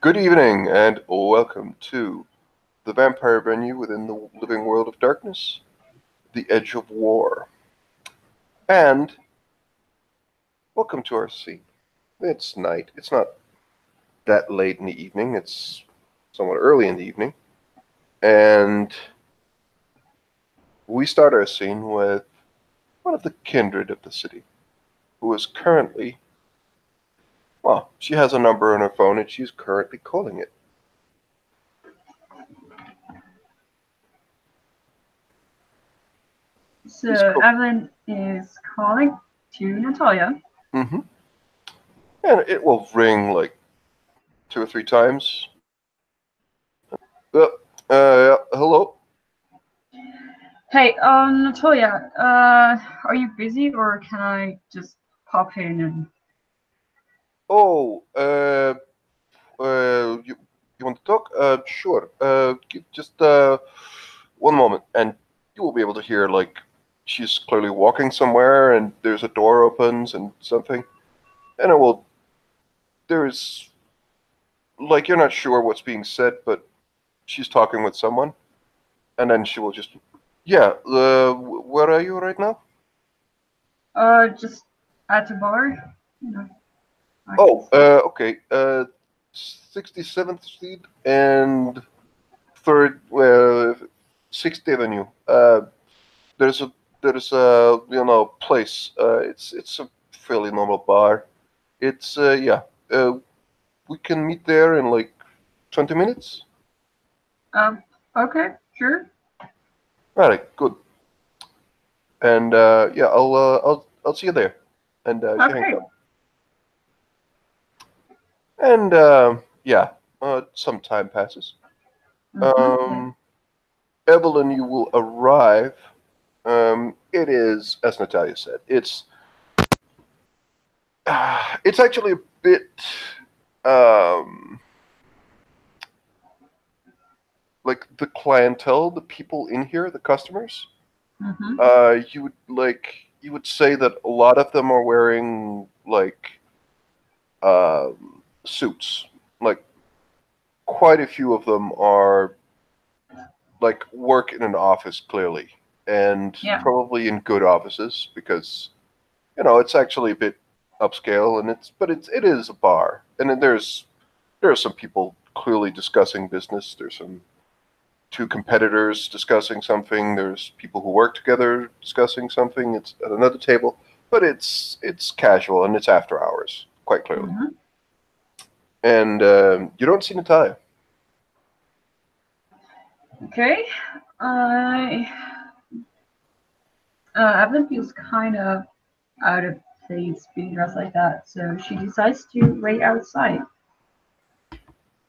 Good evening, and welcome to the vampire venue within the living world of darkness, the edge of war. And welcome to our scene. It's night. It's not that late in the evening, it's somewhat early in the evening. And we start our scene with one of the kindred of the city, who is currently, well, she has a number on her phone and she's currently calling it. So Evelyn is calling to Natalia. Mm-hmm. And it will ring like 2 or 3 times. Hello? Hey, Natalia, are you busy or can I just pop in and... Oh, you want to talk? Sure. Just one moment, and you will be able to hear, like, she's clearly walking somewhere, and there's a door opens and something, and there's, like, you're not sure what's being said, but she's talking with someone, and then she will just, yeah, where are you right now? Just at the bar, you know. Oh, okay. 67th Street and third, 6th Avenue. There's a place. It's a fairly normal bar. It's yeah. We can meet there in like 20 minutes. Okay, sure. All right, good. And yeah, I'll see you there. And she hangs Okay. up. And yeah, some time passes. Yeah. Um, Evelyn, you will arrive. It is, as Natalia said, it's actually a bit um, like the clientele, the people in here, the customers. You would say that a lot of them are wearing like suits. Like quite a few of them are like work in an office clearly, and Yeah. probably in good offices because it's actually a bit upscale, and it is a bar, and then there are some people clearly discussing business. There's some two competitors discussing something. There's people who work together discussing something. It's at another table, but it's casual and it's after hours, quite clearly. And you don't see Natalia. Okay. I Evelyn feels kind of out of place being dressed like that, so she decides to wait outside.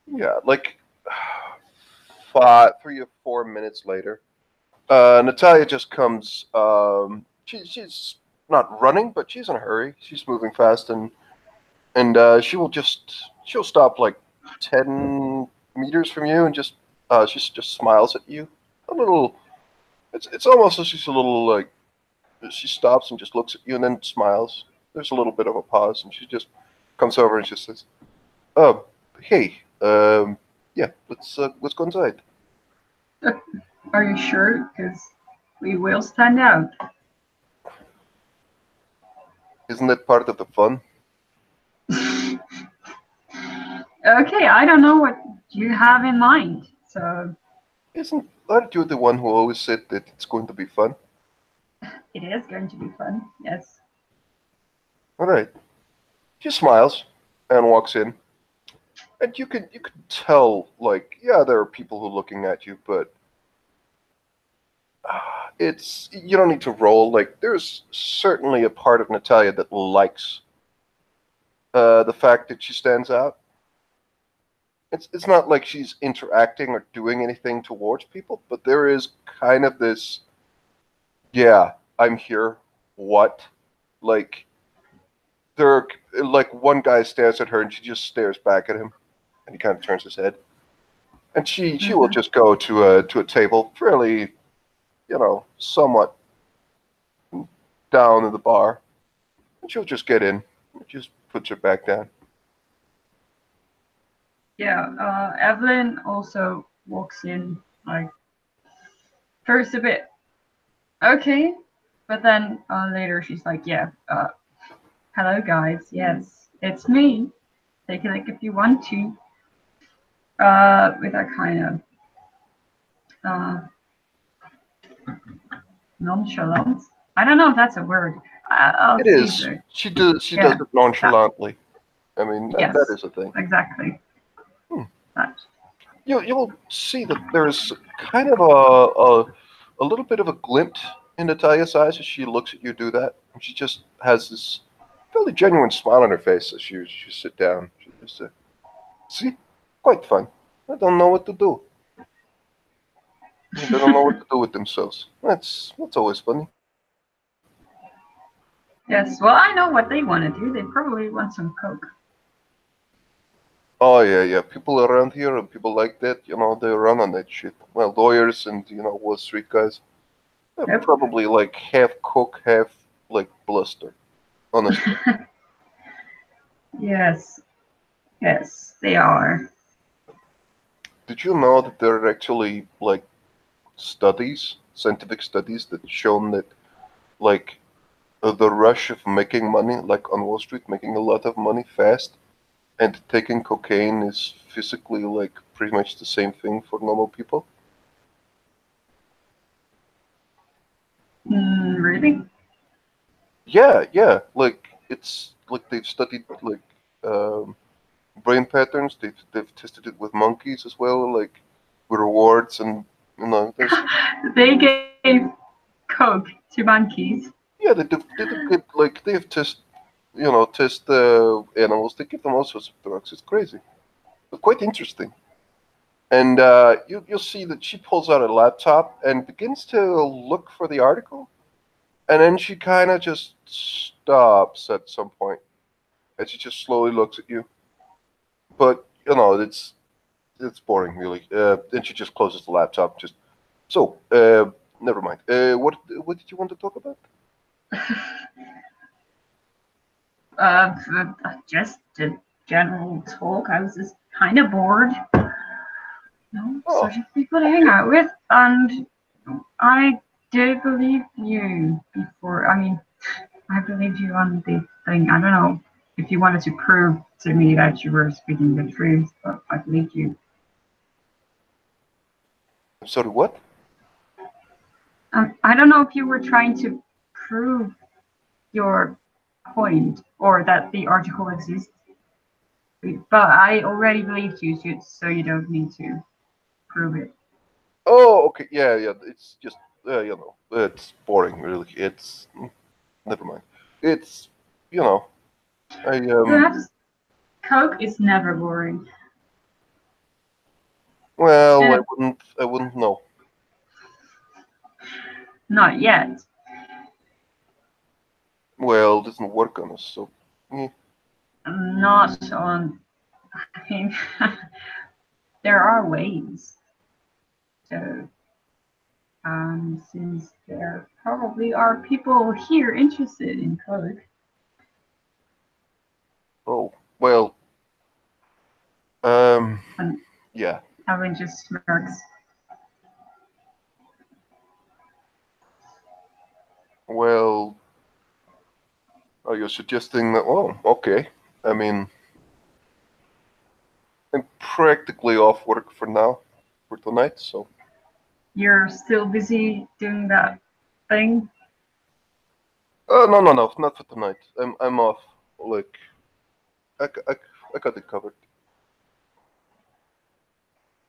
Yeah, like 3 or 4 minutes later, Natalia just comes. She's not running, but she's in a hurry. She's moving fast, and she'll stop like 10 meters from you, and she just smiles at you a little. It's almost as she's a little like she stops and just looks at you and then smiles. There's a little bit of a pause, and she just comes over and just says, "Oh, hey, yeah, let's go inside." Are you sure? Because we will stand out. Isn't that part of the fun? Okay, I don't know what you have in mind. So Aren't you the one who always said that it's going to be fun? it is going to be fun. Yes. All right. She smiles and walks in, and you can tell, like, yeah, there are people who are looking at you, but it's you don't need to roll. Like, there's certainly a part of Natalia that likes the fact that she stands out. It's not like she's interacting or doing anything towards people, but there is kind of this, yeah, I'm here. What? Like, there are, like, one guy stares at her and she just stares back at him, and he kind of turns his head, and she will just go to a table fairly, somewhat down in the bar, and she'll just get in and just puts her back down. Yeah, Evelyn also walks in, like, first a bit okay, but then later she's like, yeah, hello guys, yes, it's me. Take a look if you want to. With that kind of uh, nonchalance. I don't know if that's a word. I'll It see is. so. She does Yeah, it that, nonchalantly. I mean, that yes, is a thing. exactly. Hmm. That. You'll see that there's kind of a little bit of a glint in Natalia's eyes as she looks at you do that. And she just has this fairly genuine smile on her face as you sit down. She just says, "See, quite fun. I don't know what to do. They don't know what to do with themselves. That's always funny." Yes, well, I know what they want to do. They probably want some coke. Oh yeah, yeah. People around here and people like that, they run on that shit. Well, lawyers and Wall Street guys, they're Nope. probably like half cook, half like bluster. Honestly, Yes, yes, they are. did you know that there are actually like studies, scientific studies that shown that like the rush of making money, like on Wall Street, making a lot of money fast, and taking cocaine is physically like pretty much the same thing for normal people? Really? Yeah, yeah. Like it's like they've studied like um, brain patterns. They've tested it with monkeys as well, like with rewards and there's They gave coke to monkeys. yeah they do get like they've test animals. They give them all sorts of drugs. It's crazy. But quite interesting. And you'll see that she pulls out a laptop and begins to look for the article, and then she kind of just stops at some point, and she just slowly looks at you. But it's boring, really. Then she just closes the laptop. Just so, never mind. What did you want to talk about? Just a general talk. I was just kind of bored. No, Oh, such a people to hang okay. out with, and I did believe you before. I mean, I believed you on the thing. I don't know if you wanted to prove to me that you were speaking the truth, but I believed you. I'm sorry. What? I don't know if you were trying to prove your point or that the article exists, but I already believed you, so you don't need to prove it. Oh, okay. Yeah, yeah. It's just it's boring, really. It's never mind. It's you know, I Perhaps Coke is never boring. well, And I wouldn't know. not yet. Well, it doesn't work on us, so eh. Not on. I mean, there are ways. So, since there probably are people here interested in Coke, Oh, well, um, and yeah. Evan just smirks. Well, are you suggesting that? Oh, okay. I mean, I'm practically off work for now, for tonight. So, You're still busy doing that thing. no, no, no, not for tonight. I'm off. Like, I, I, I got it covered.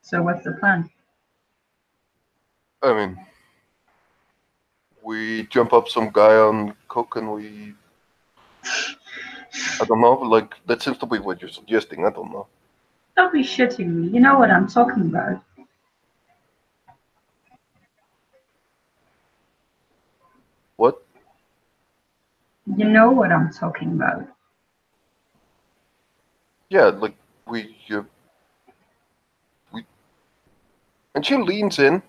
So, what's the plan? I mean, we jump up some guy on coke and I don't know, like that seems to be what you're suggesting. I don't know. Don't be shitting me. You know what I'm talking about. What? You know what I'm talking about. Yeah, like we, and she leans in.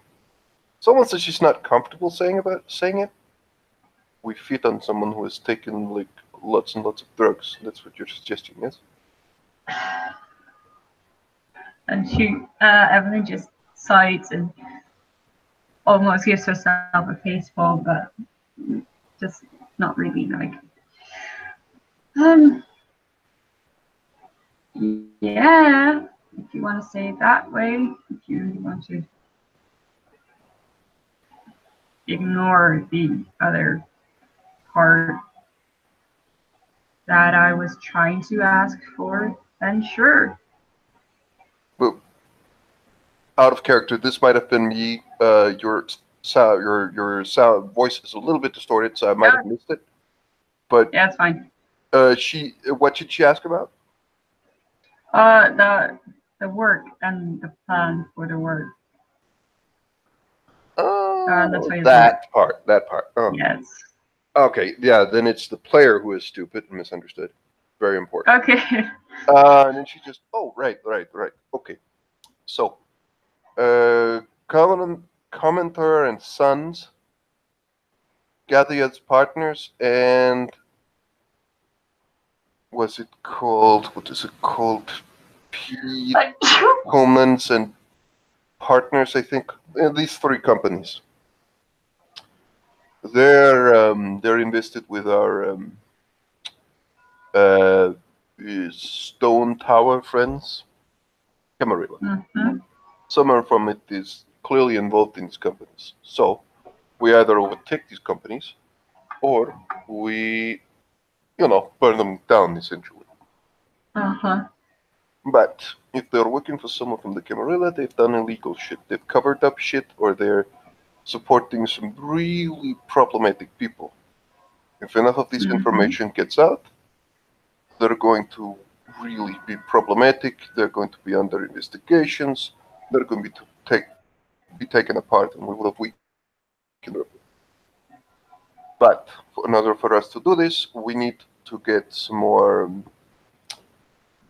Someone says she's not comfortable saying it. We feed on someone who has taken like lots and lots of drugs. That's what you're suggesting, yes? And Evelyn just sighs and almost gives herself a face palm, but just not really like. Um, yeah, if you want to say it that way, if you want to ignore the other part that I was trying to ask for, then sure. But out of character, this might have been me. Your sound voice is a little bit distorted, so I might Yeah, have missed it. But yeah, it's fine. what did she ask about? The work and the plan for the work. That's Oh, why you do it. that part. That part. Oh, Yes. okay. Yeah. Then it's the player who is stupid and misunderstood. Very important. Okay. And then she just, oh, right, right, right. Okay. So, uh, commenter and sons gather as partners, and was it called? What is it called? P Homelands and Partners, I think. These three companies. They're invested with our uh, Stone Tower friends, Camarilla. Mm-hmm. Someone from it is clearly involved in these companies. So we either overtake these companies or we, burn them down essentially. Uh-huh. But if they're working for someone from the Camarilla, they've done illegal shit. They've covered up shit or they're supporting some really problematic people. If enough of this Mm-hmm. information gets out, they're going to really be problematic. They're going to be under investigations. They're going to be taken apart, and we will have weakened them. But in order for us to do this, we need to get some more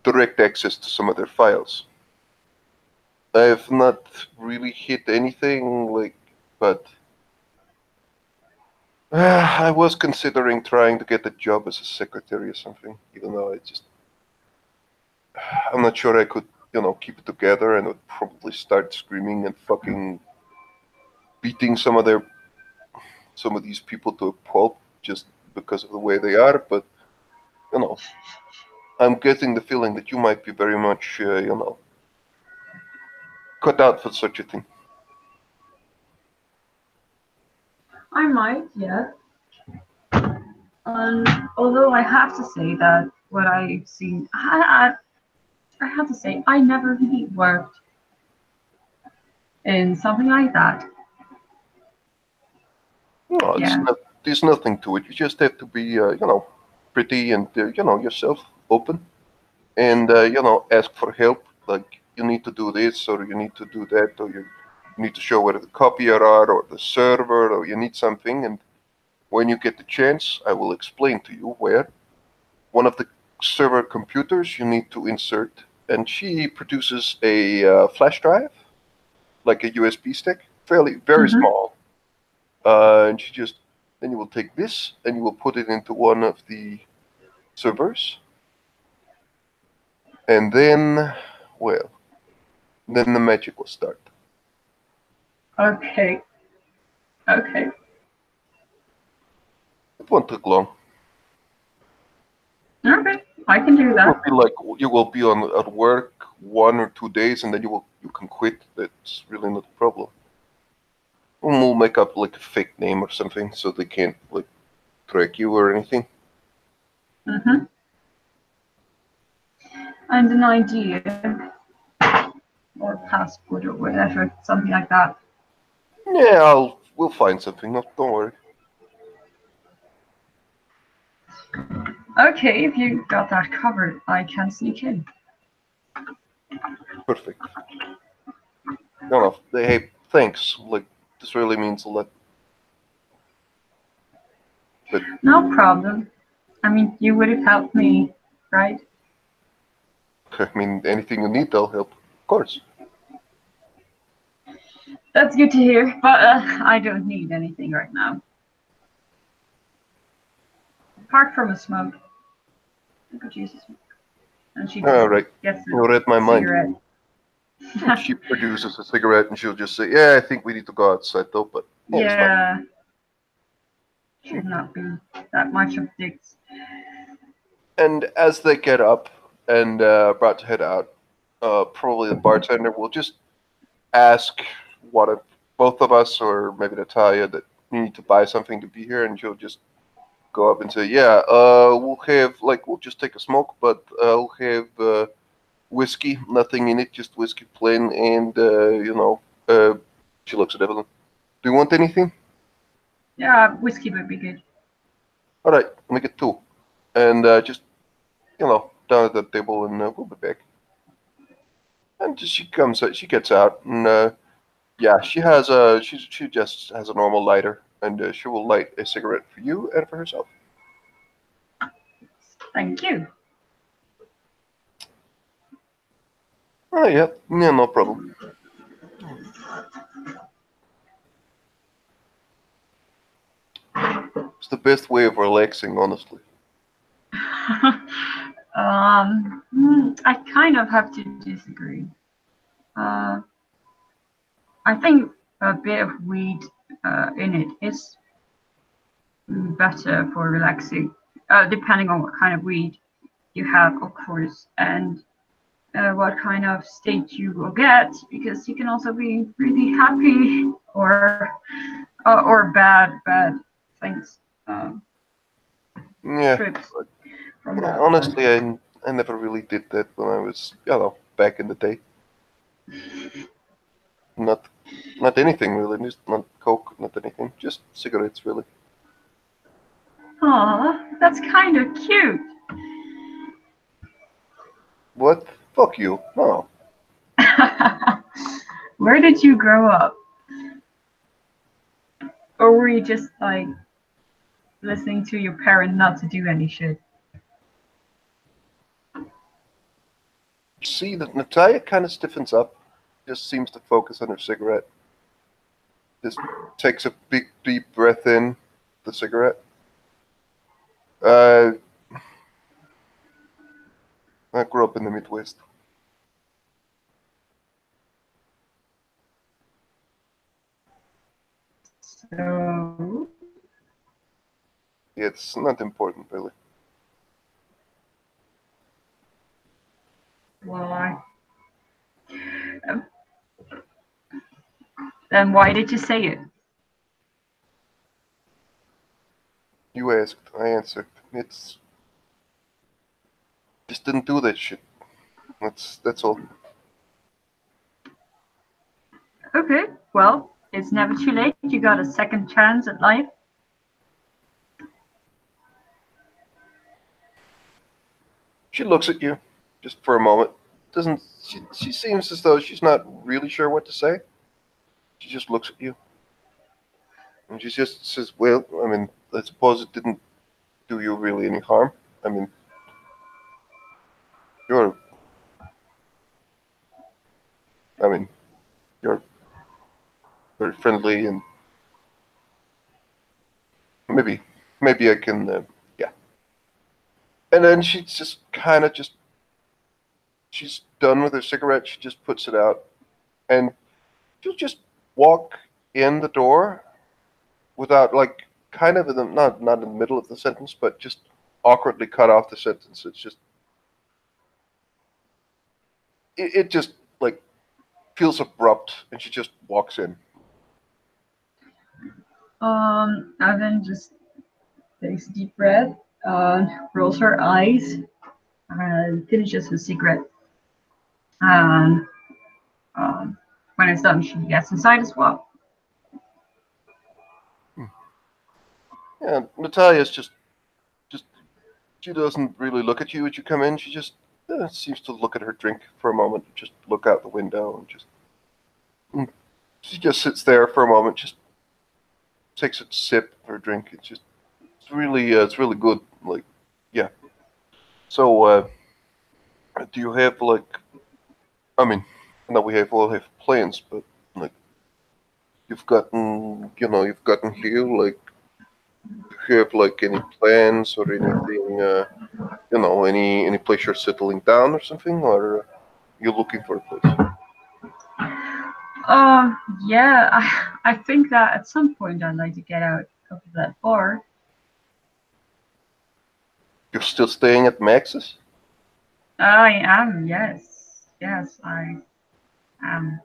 direct access to some of their files. I have not really hit anything but I was considering trying to get a job as a secretary or something, even though I'm not sure I could, keep it together, and would probably start screaming and fucking beating some of these people to a pulp just because of the way they are. But you know, I'm getting the feeling that you might be very much, cut out for such a thing. I might, yeah. Although I have to say that what I've seen, I have to say I never really worked in something like that. No, Yeah. there's nothing to it. You just have to be, pretty and yourself, open, and ask for help. Like you need to do this, or you need to do that, or you need to show where the copier are, or the server, or you need something. And when you get the chance, I will explain to you where. One of the server computers you need to insert, and she produces a flash drive, like a USB stick, very Mm-hmm. small. And she just then you will take this and you will put it into one of the servers, and then, well, then the magic will start. Okay. Okay. It won't take long. Okay. I can do It will that. be like you will be on at work 1 or 2 days, and then you can quit. That's really not a problem. We'll make up like a fake name or something so they can't like track you or anything. Mm-hmm. And an idea or passport or whatever, something like that. Yeah, we'll find something. No, don't worry. Okay, if you got that covered, I can sneak in. Perfect. No, no. Hey, thanks. Like this really means a lot. But No problem. I mean, you would have helped me, right? I mean, anything you need, I'll help. Of course. That's good to hear, but I don't need anything right now. Apart from a smoke. I could use a smoke. And she All right. gets You a read my mind. cigarette. She produces a cigarette and she'll just say, "Yeah, I think we need to go outside though." But yeah, it's fine. Yeah, should not be that much of dicks. And as they get up and about to head out, probably the bartender will just ask one of both of us, or maybe Natalia, that you need to buy something to be here, and she'll just go up and say, "Yeah, we'll just take a smoke, but we'll have whiskey, nothing in it, just whiskey plain, and she looks at Evelyn. Do you want anything? Yeah, whiskey would be good. All right, make it two, and just down at the table, and we'll be back." And she gets out, and yeah, she just has a normal lighter, and she will light a cigarette for you and for herself. Thank you. Oh yeah, yeah, no problem. It's the best way of relaxing, honestly. I kind of have to disagree. Uh, I think a bit of weed in it is better for relaxing, depending on what kind of weed you have, of course, and what kind of state you will get, because you can also be really happy or bad things, Yeah, trips but from yeah, that. honestly, I never really did that when I was, back in the day. Not not anything really, just not coke, not anything, just cigarettes really. Aw, that's kind of cute. What? Fuck you. No. Where did you grow up? Or were you just like listening to your parent not to do any shit? See that Natalia kind of stiffens up, just seems to focus on her cigarette. Just takes a big deep breath in the cigarette. Uh, I grew up in the Midwest. So, It's not important really. well, then why did you say it? You asked, I answered. It's just didn't do that shit. That's all. Okay, well, it's never too late. You got a second chance at life. She looks at you, just for a moment. Doesn't she seems as though she's not really sure what to say. She just looks at you, and she just says, "Well, I mean, I suppose it didn't do you really any harm. I mean, you're, I mean, you're very friendly, and maybe, maybe I can, yeah." And then she just kind of just, she's done with her cigarette. She just puts it out, and she'll just walk in the door without like kind of in the, not in the middle of the sentence, but just awkwardly cut off the sentence. It's just it just like feels abrupt, and she just walks in. And then just takes a deep breath, rolls her eyes, and finishes her cigarette. And when it's done, she gets inside as well. Yeah, Natalia's just she doesn't really look at you as you come in. She just seems to look at her drink for a moment, just look out the window, and just she just sits there for a moment, just takes a sip of her drink. It's really good. Like, yeah. So, do you have like? I mean, I know we all have plans, but like, you've gotten here. Like, do you have like any plans or anything? Any place you're settling down or something, or you're looking for a place? Yeah, I think that at some point I'd like to get out of that bar. You're still staying at Max's? I am, yes. Yes, I am.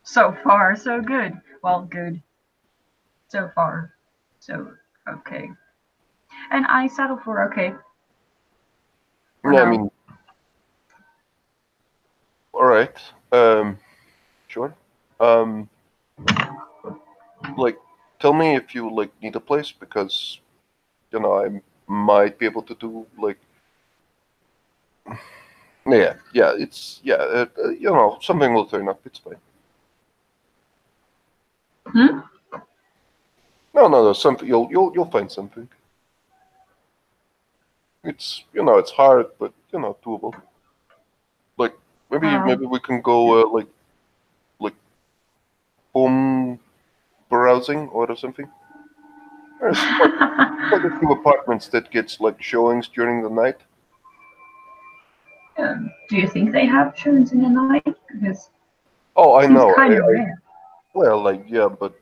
So far, so good. Well, good. So far, so okay. And I settle for okay for Yeah, I now. mean, all right. Sure. Um, like, tell me if you like need a place because I might be able to do like, yeah, it's yeah, something will turn up. It's fine. Hmm? No, something you'll find something. It's it's hard, but doable. Like maybe Um, we can go like home browsing or something. There's quite a few apartments that gets like showings during the night. do you think they have shows in the night? Because it Oh, I seems know. kind of rare. Well, like yeah, but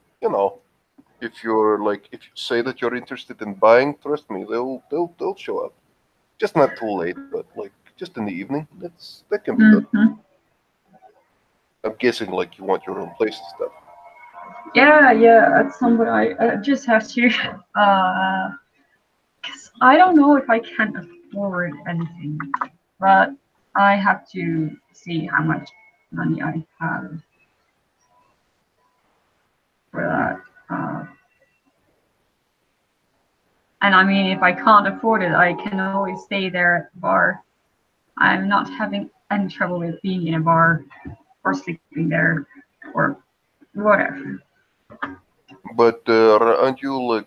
if you're like if you say that you're interested in buying, trust me, they'll show up. Just not too late, but like just in the evening. That can be done. Hmm. I'm guessing like you want your own place and stuff. Yeah, yeah. At some point, I just have to. Cause I don't know if I can afford anything, but I have to see how much money I have for that. And I mean, if I can't afford it, I can always stay there at the bar. I'm not having any trouble with being in a bar or sleeping there or whatever. But aren't you like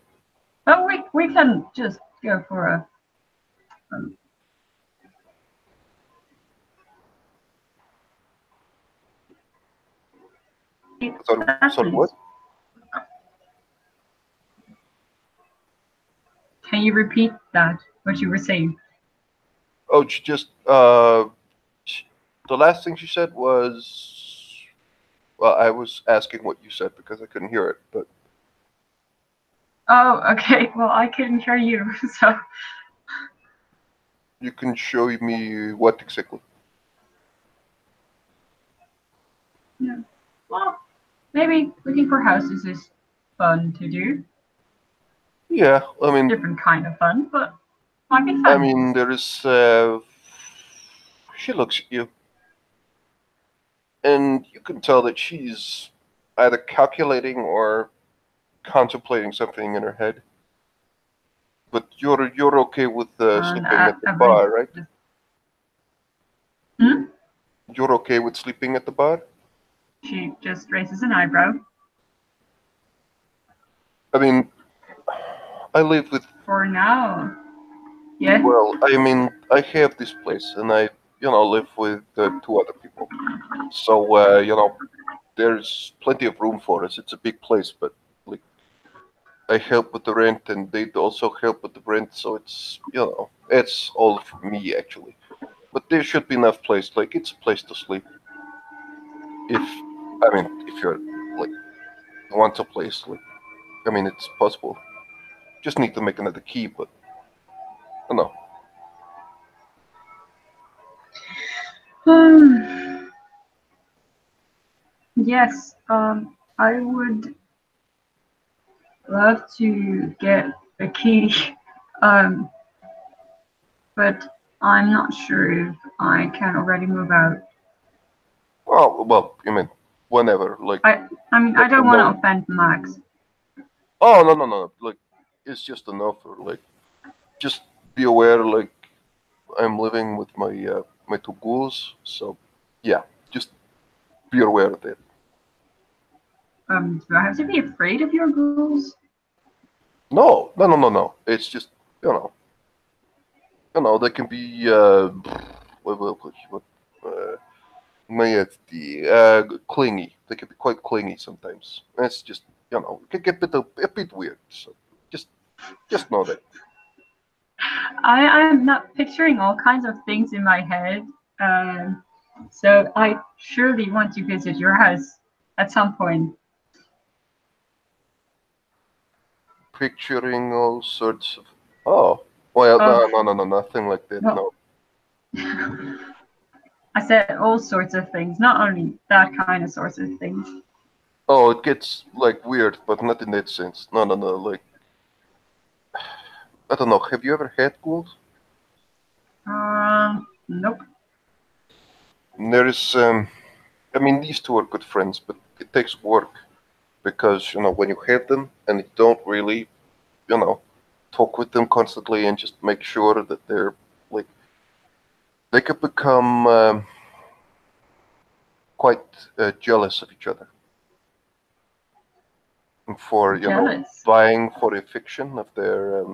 But we can just go for a. Um, sorry what? please. Can you repeat that? What you were saying? Oh, she just the last thing she said was well, I was asking what you said because I couldn't hear it, but Oh, okay. Well, I couldn't hear you, so you can show me what exactly. yeah. Well, maybe looking for houses is fun to do. Yeah, Different kind of fun, but might be I fun. mean, there is. She looks at you, and you can tell that she's either calculating or contemplating something in her head. But you're okay with And sleeping at the Evelyn bar, right? just, hmm? You're okay with sleeping at the bar? She just raises an eyebrow. I mean, I live with. For now, yeah. Well, I mean, I have this place, and I live with two other people. So there's plenty of room for us. It's a big place, but like I help with the rent, and they also help with the rent. So it's all for me actually. But there should be enough place. Like it's a place to sleep. If you're like want a place, like it's possible. Just need to make another key, but no. Yes, I would love to get a key, um, but I'm not sure if I can already move out. Well, whenever. Like I mean, I let me don't want know. to offend Max. Oh no. Like it's just an offer. Like just be aware. Like I'm living with my two ghouls, so yeah, just be aware of that. Do I have to be afraid of your rules? No. It's just you know, they can be what clingy. They can be quite clingy sometimes. It's just it can get a bit weird. So just just know that. I am not picturing all kinds of things in my head. Um, so I surely want to visit your house at some point. Picturing all sorts of. Oh, well, no, nothing like that. No. No. I said all sorts of things, not only that kind of sorts of things. Oh, it gets like weird, but not in that sense. No. Like, I don't know. Have you ever had ghouls? Nope. There is. I mean, these two are good friends, but it takes work because when you have them and you don't really, talk with them constantly and just make sure that they're like they could become quite jealous of each other. And for Jealous. vying for the affection of their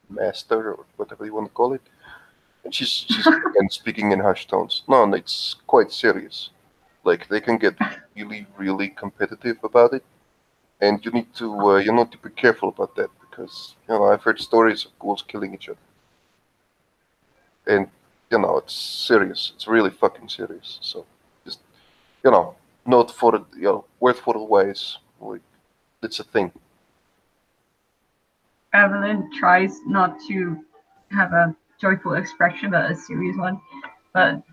master or whatever you want to call it. And she's again speaking in hushed tones. No, and it's quite serious. Like they can get really competitive about it, and you need to be careful about that because I've heard stories of ghouls killing each other, and it's serious. It's really fucking serious. So just note for it, word for the wise. Like it's a thing. Evelyn tries not to have a joyful expression, but a serious one. But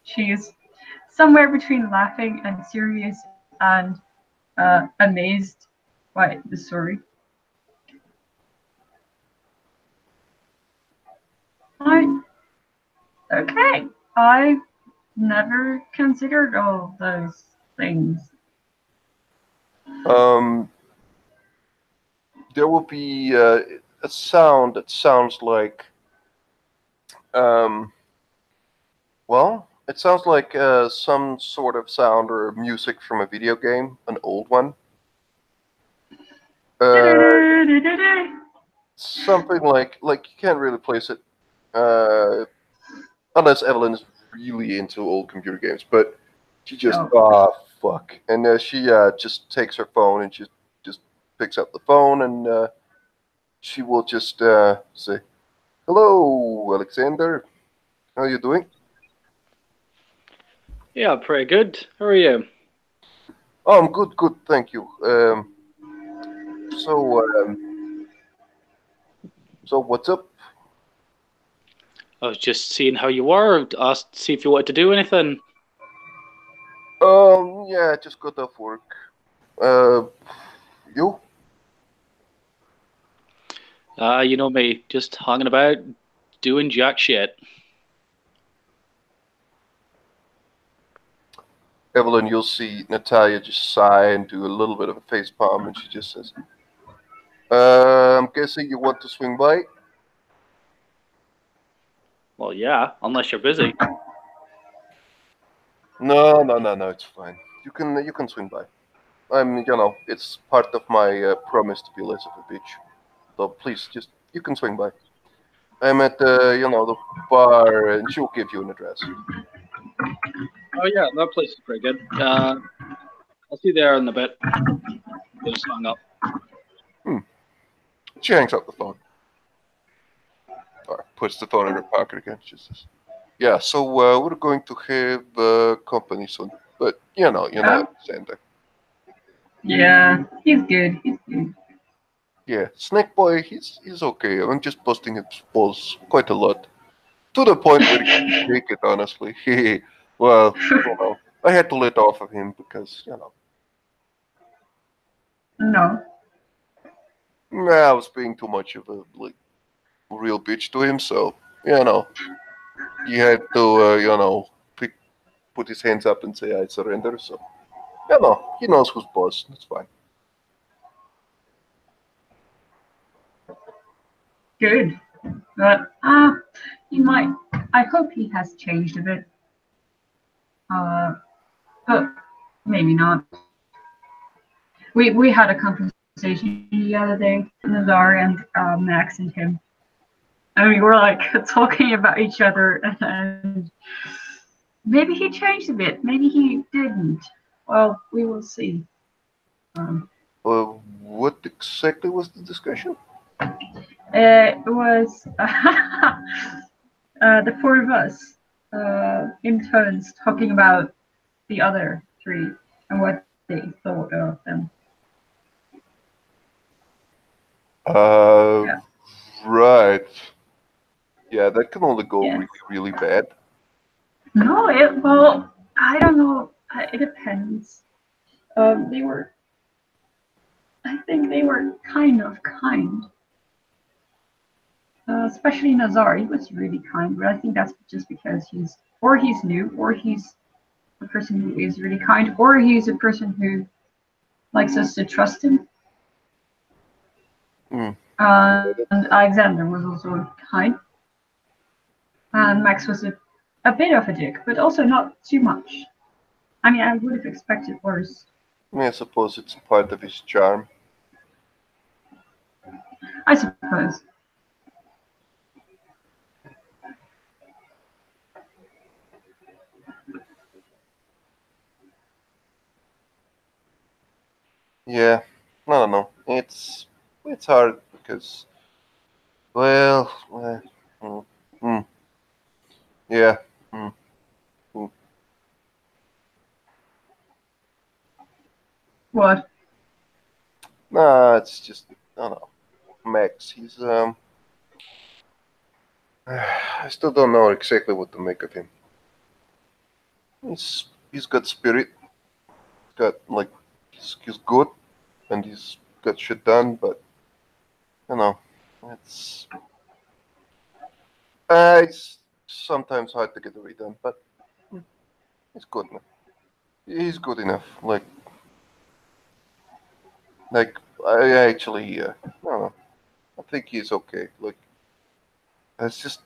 she is somewhere between laughing and serious and amazed by the story. Okay. I never considered all those things. There will be a sound that sounds like um, well, it sounds like some sort of sound or music from a video game, an old one. Uh, Something like you can't really place it uh, unless Evelyn is really into old computer games. But she just Oh. fuck, and she just takes her phone and she just picks up the phone and she will just say, "Hello, Alexander. How are you doing?" Yeah, pretty good. How are you? Oh, I'm good, thank you. So, so what's up? I was just seeing how you were. Asked to see if you wanted to do anything. Yeah, I just got off work. You? You know me, just hanging about, doing jack shit. Evelyn, you'll see Natalia just sigh and do a little bit of a face palm, and she just says, I'm guessing you want to swing by? Well, yeah, unless you're busy. No, it's fine. You can swing by. It's part of my promise to be less of a bitch. So please, just, you can swing by. I'm at the bar, and she'll give you an address. Oh yeah, that place is pretty good. I'll see you there in a bit. Just hung up. She hangs up the phone. Or puts the phone in her pocket again. She says, "Yeah, so we're going to have company soon, but Alexander. Yeah, he's good. He's good. Yeah, Snake Boy, he's okay. I'm just busting his balls quite a lot, to the point where he can take it. Honestly, well, I had to let off of him because No. I was being too much of a real bitch to him. So he had to put his hands up and say I surrender. So he knows who's boss. That's fine. Good. But he might. I hope he has changed a bit. But maybe not. We had a conversation the other day, Nazar and Max and him, and we were like talking about each other, and maybe he changed a bit, maybe he didn't. Well, we will see. What exactly was the discussion? It was the four of us in turns talking about the other three. and what they thought of them. Yeah. Right. Yeah, that can only go Yeah. really, really bad. No, well, I don't know. It depends. They were. I think they were kind of kind. Especially Nazar, he was really kind, but I think that's just because he's new, or he's a person who is really kind, or he's a person who likes us to trust him. Mm. And Alexander was also kind, and Max was a bit of a dick, but also not too much. I mean, I would have expected worse. I suppose it's part of his charm. I suppose. Yeah, I don't know. It's hard because, well, mm, mm, yeah, mm, mm. What? Nah, it's just I don't know. Max, I still don't know exactly what to make of him. He's got spirit, got like he's good, and he's got shit done, but you know, it's it's sometimes hard to get it done, but mm, he's good enough. He's good enough. Like I actually, I don't know. I think he's okay. Like it's just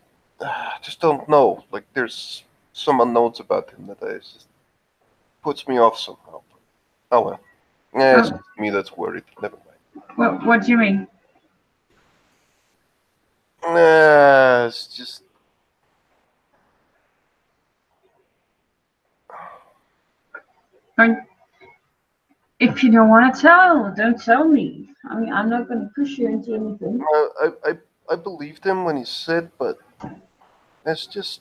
don't know. Like there's some unknowns about him that I just puts me off somehow. Oh well. Yeah, it's Oh, me that's worried. Never mind. what do you mean? Nah, it's just If you don't want to tell, don't tell me. I mean, I'm not going to push you into anything. I believed him when he said, but it's just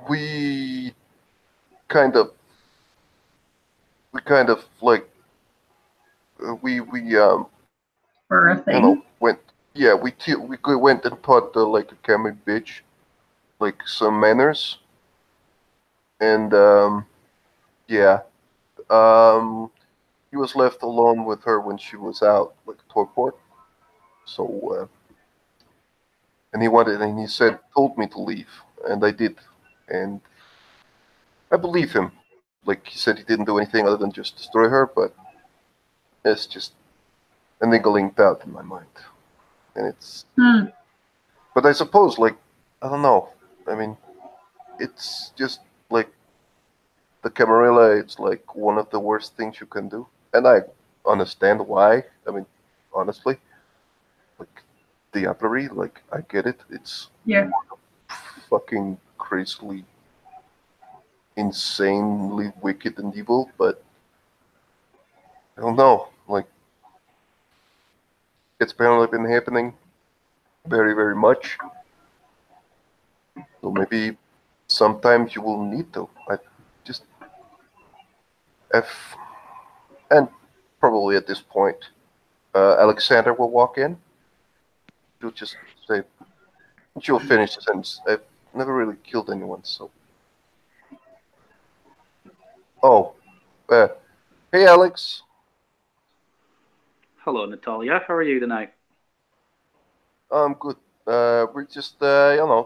we kind of like we For a thing. went we went and taught like a Kami bitch like some manners and yeah um he was left alone with her when she was out like torport so and he said told me to leave and I did and I believe him like he said he didn't do anything other than just destroy her but it's just a niggling doubt in my mind and it's Hmm. but I suppose like I don't know I mean it's just like the Camarilla, it's like one of the worst things you can do. And I understand why. I mean, honestly, like Diablerie, like I get it. It's Yeah. fucking crazily, insanely wicked and evil, but I don't know. Like it's apparently been happening very, very much. So maybe sometimes you will need to. I just if and probably at this point, Alexander will walk in. She'll just say, she'll finish the sentence. I've never really killed anyone, so. Oh, uh, hey Alex. Hello, Natalia. How are you tonight? I'm good. We're just,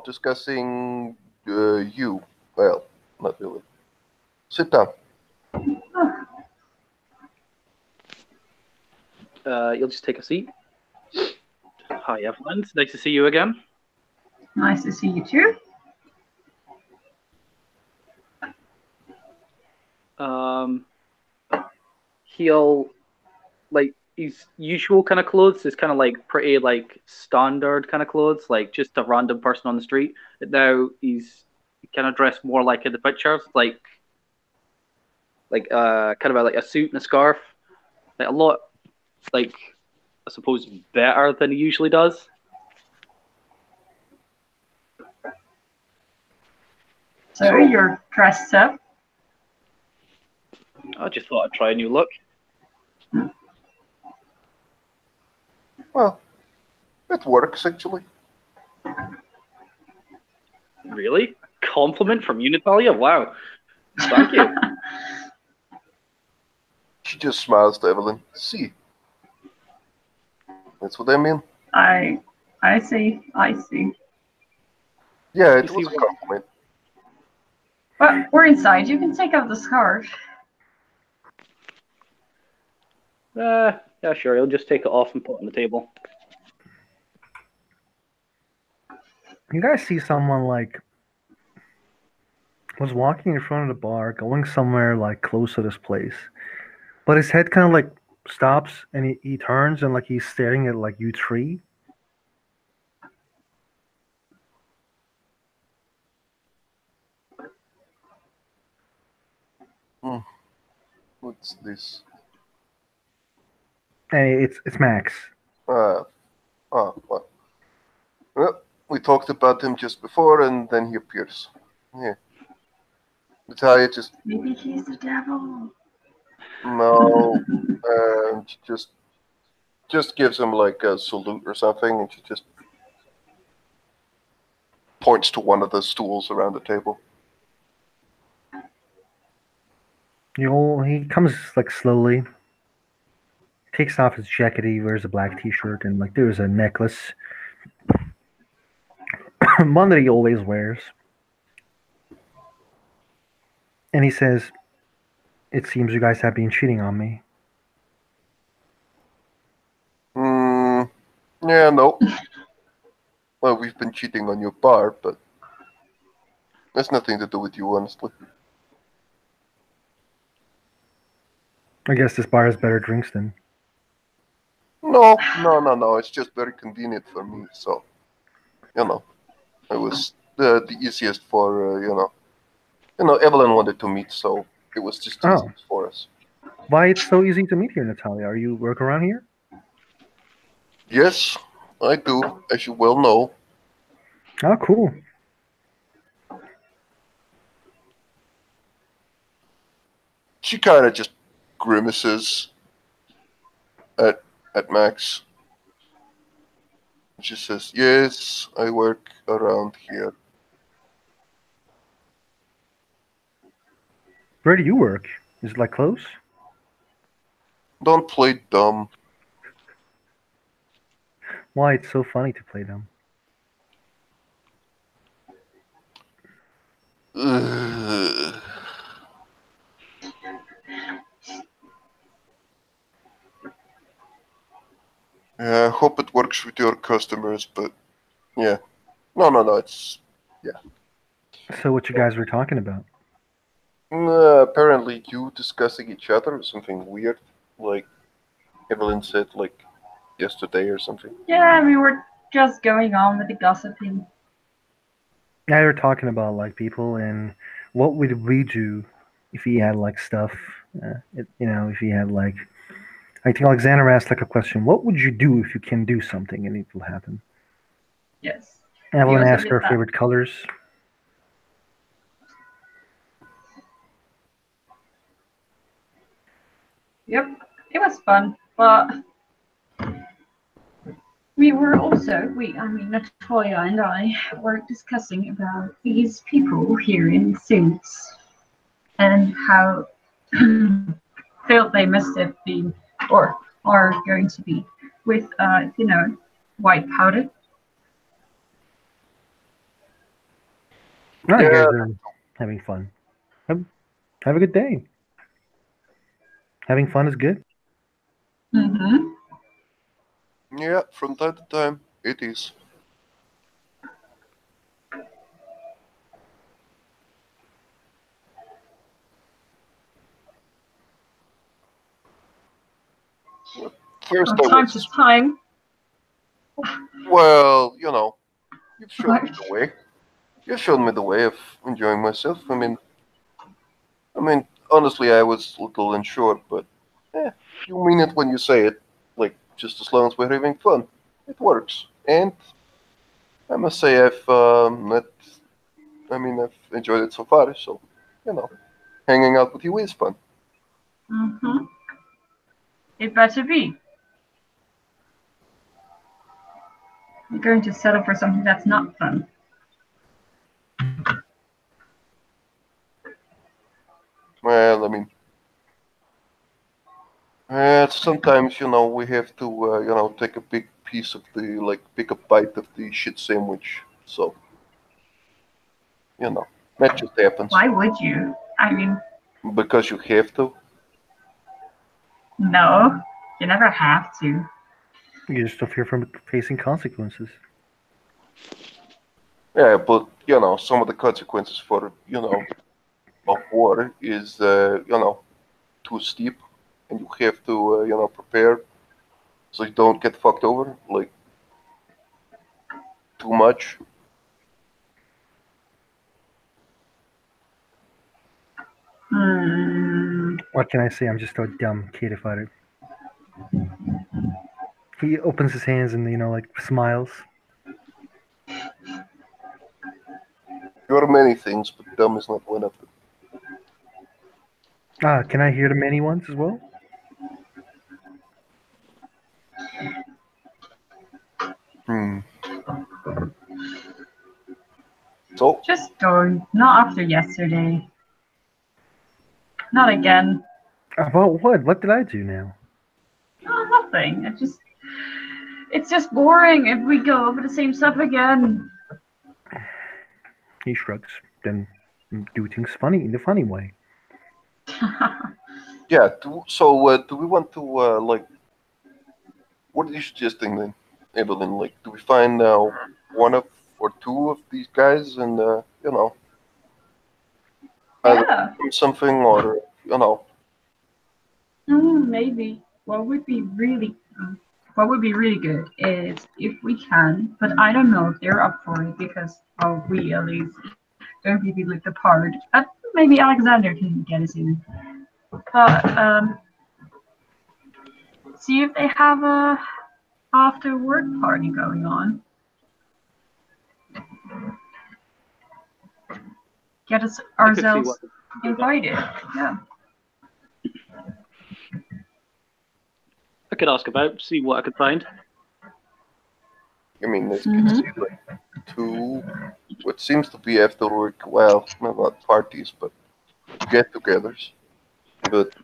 discussing you. Well, not really. Sit down. You'll just take a seat. Hi, Evelyn. It's nice to see you again. Nice to see you too. He'll like his usual kind of clothes is kind of like pretty like standard kind of clothes, like just a random person on the street. But now he's kind of dressed more like in the pictures, like kind of like a suit and a scarf, like a lot like I suppose better than he usually does. So you're dressed up. I just thought I'd try a new look. Well, it works, actually. Really? Compliment from you, Natalia? Wow. Thank you. She just smiles to Evelyn. See. That's what I mean. I see. I see. Yeah, it You was see a compliment. But we're inside. You can take out the scarf. Yeah, sure. I'll just take it off and put it on the table. You guys see someone like was walking in front of the bar, going somewhere like close to this place, but his head kind of like stops and he turns and like he's staring at like you three. What's this? And it's Max. What? Well, we talked about him just before, and then he appears. Yeah. Natalia just Maybe he's the devil. no, and she just gives him like a salute or something, and she just points to one of the stools around the table. He comes like slowly, takes off his jacket. He wears a black T-shirt and like there's a necklace, one that he always wears. And he says, "It seems you guys have been cheating on me." Yeah, no. Well, we've been cheating on your bar, but that's nothing to do with you, honestly. I guess this bar has better drinks than. No. It's just very convenient for me, so it was the easiest for Evelyn wanted to meet, so it was just easiest for us. Why it's so easy to meet here, Natalia? Are you work around here? Yes, I do, as you well know. Oh, cool. She kind of just grimaces at Max. She says, "Yes, I work around here." Where do you work? Is it like close? Don't play dumb. Why it's so funny to play them? Ugh. Yeah, I hope it works with your customers, but yeah. No, it's... yeah. So what you guys were talking about? Apparently you discussing each other or something weird, like Evelyn said, like yesterday or something. Yeah, we were just going on with the gossiping. Yeah, we were talking about like people and what would we do if he had like stuff, if he had like, I think Alexander asked like a question, what would you do if you can do something and it will happen? Yes. Evelyn also asked did her that. favorite colors. Yep, it was fun, but we were also, Natalia and I were discussing about these people here in suits and how filled they must have been or are going to be with, white powder. No, you Yeah, guys are having fun. Have a good day. Having fun is good. Mm-hmm. yeah, from time to time it is. First From I time to was, time. well, you've shown me Right. the way. You've shown me the way of enjoying myself. Honestly, I was a little unsure, but you mean it when you say it. Like, just as long as we're having fun, it works. And I must say, I've enjoyed it so far. So, hanging out with you is fun. Mm-hmm. It better be. You're going to settle for something that's not fun. Well, I mean, sometimes we have to take a big piece of the pick a bite of the shit sandwich. So that just happens Why would you? I mean, because you have to. no, you never have to. You just don't fear from facing consequences. Yeah, but some of the consequences for of war is too steep, and you have to prepare so you don't get fucked over like too much. Hmm. What can I say? I'm just a dumb kid if I. He opens his hands and like smiles. There are many things, but dumb is not one of them. Can I hear the many ones as well? Hmm. So Just don't. Not after yesterday. Not again. About what? What did I do now? Oh, nothing. It's just boring if we go over the same stuff again. He shrugs. Then do things funny in the funny way. yeah, do we want to what are you suggesting then, Evelyn? Like, do we find one of or two of these guys and either Yeah. do something or Maybe. What would be really good is if we can, but I don't know if they're up for it because we at least don't really like the part. But maybe Alexander can get us in. But see if they have a after work party going on. Get us I could see what ourselves invited. Yeah. I could ask about, see what I could find. I mean, as you can see, like two, what seems to be after work, well, not parties, but get-togethers. But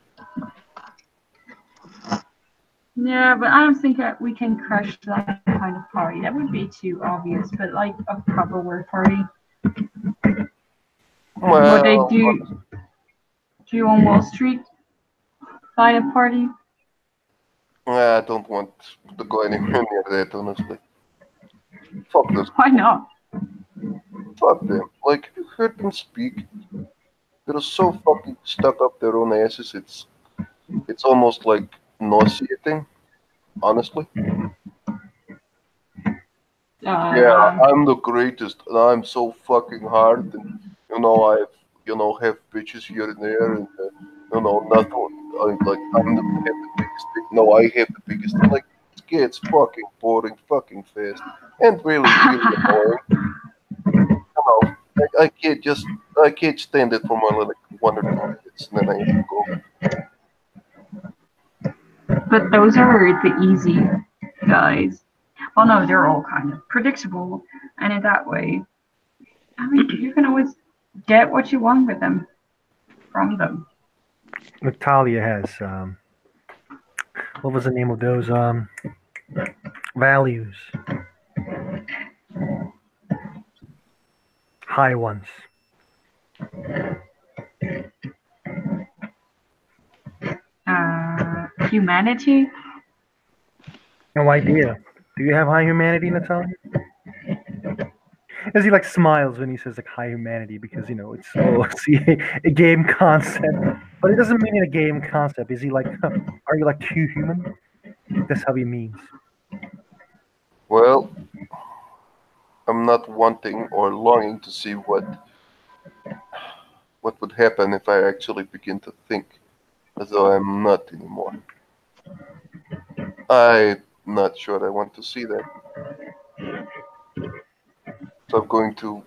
Yeah, but I don't think that we can crash that kind of party. That would be too obvious. But like a proper work party, what they well, do on Wall Street kind of party. I don't want to go anywhere near that, honestly. Fuck those Why people. not? Fuck them. Like, have you heard them speak? They're so fucking stuck up their own asses. It's almost like nauseating, honestly. Yeah, Um, I'm the greatest, and I'm so fucking hard, and I've have bitches here and there, and nothing. I'm have the biggest dick. No, I have the biggest. Like it gets fucking boring, fucking fast, and really, really annoying. I can't stand it for more than like 1 or 2 minutes, and then I have to go. but those are the easy guys. Well, no, they're all kind of predictable, and in that way, I mean, you can always get what you want with them from them. Natalia has what was the name of those values? High ones. Humanity. No idea. Do you have high humanity, Natalia? As he like smiles when he says like high humanity because it's see a game concept, but it doesn't mean a game concept. Is he like, are you like too human? That's how he means. Well, I'm not wanting or longing to see what would happen if I actually begin to think as though I'm not anymore. I'm not sure I want to see that. So I'm going to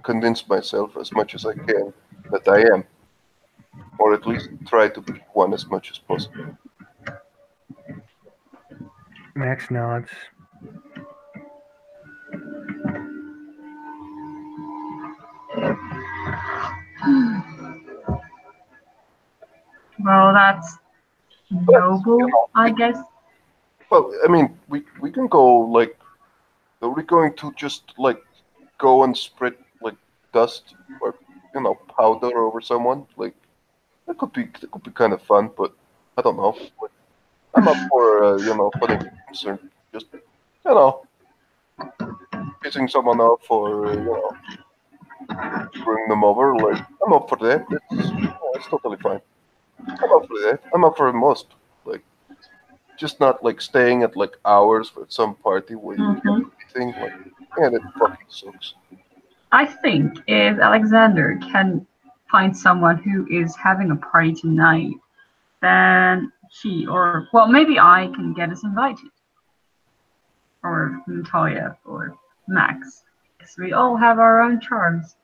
convince myself as much as I can that I am. or at least try to be one as much as possible. Max nods. Well, that's noble, I guess. Well, I mean, we can go like, are we going to just like go and spread like dust or powder over someone? Like that could be kind of fun, but I don't know. Like, I'm up for putting concern, just pissing someone off or screwing them over. Like I'm up for that. It's totally fine. I'm up for that. I'm up for most. Like just not like staying at like hours for some party where you don't get anything. Like man, it fucking sucks. I think if Alexander can find someone who is having a party tonight, then well, maybe I can get us invited. Or Natalia, or Max. Because we all have our own charms.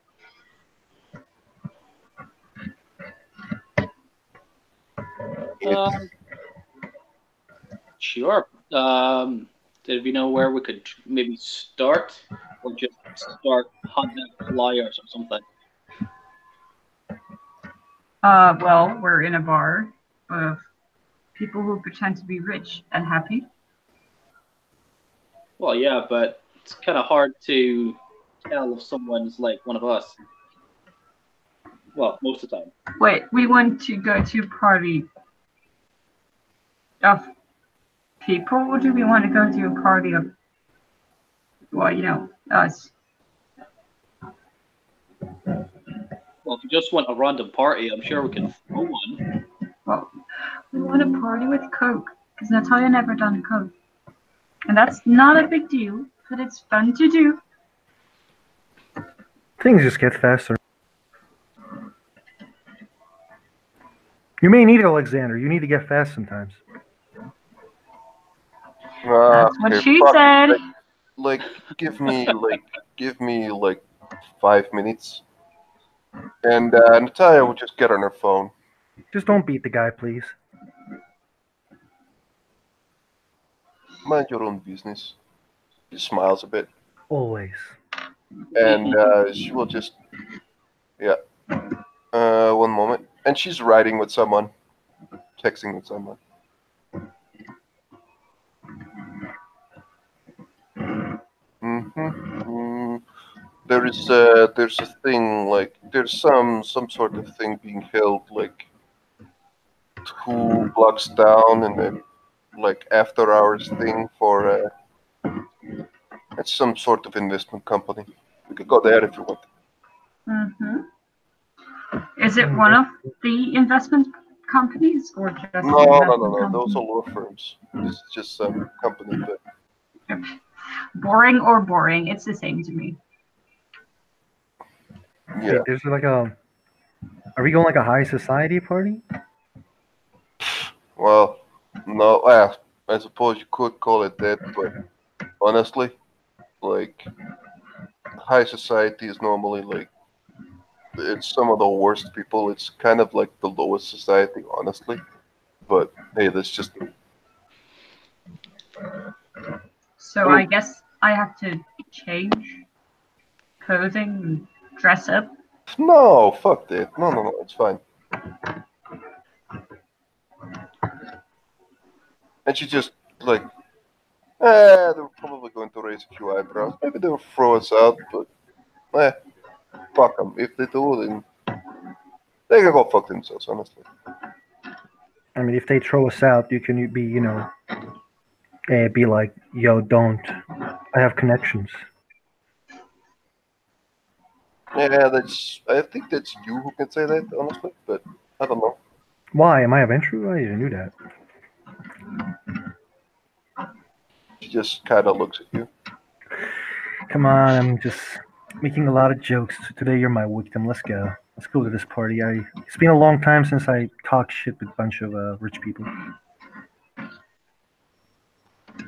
Sure. Did we know where we could maybe start, or just start handing out flyers or something? Well, we're in a bar of people who pretend to be rich and happy. Well, yeah, but it's kind of hard to tell if someone's like one of us. Well, most of the time. Wait, we want to go to a party of people, or do we want to go to a party of, well, us? Well, if you just want a random party, I'm sure we can throw one. Well, we want a party with Coke, because Natalia never done Coke. And that's not a big deal, but it's fun to do. Things just get faster. You may need Alexander. You need to get fast sometimes. That's what she fuck it. said. Like, give me like 5 minutes, and Natalia will just get on her phone. Just don't beat the guy, please. Mind your own business. She smiles a bit, Always. and she will just, yeah. One moment, and she's writing with someone, texting with someone. There's a thing like there's some sort of thing being held like 2 blocks down, and then like after hours thing for it's some sort of investment company. We could go there if you want. Is it one of the investment companies, or just an No. investment Those are company? law firms. This is just some company that. Boring or boring, it's the same to me. Yeah. Wait, there's like a. Are we going like a high society party? Well, no. I suppose you could call it that, but honestly, like high society is normally like it's some of the worst people. It's kind of like the lowest society, honestly. But hey, that's just. So I guess I have to change clothing and dress up. No, fuck that. No, it's fine. And she just like, they're probably going to raise a few eyebrows. Maybe they'll throw us out, but fuck them. If they do, then they can go fuck themselves, honestly. I mean, if they throw us out, you can be, be like, yo, don't. I have connections. Yeah, I think that's you who can say that, honestly, but I don't know. Why? Am I a venture? I didn't knew that. She just kind of looks at you. Come on, I'm just making a lot of jokes. Today you're my victim. Let's go. Let's go to this party. It's been a long time since I talked shit with a bunch of rich people.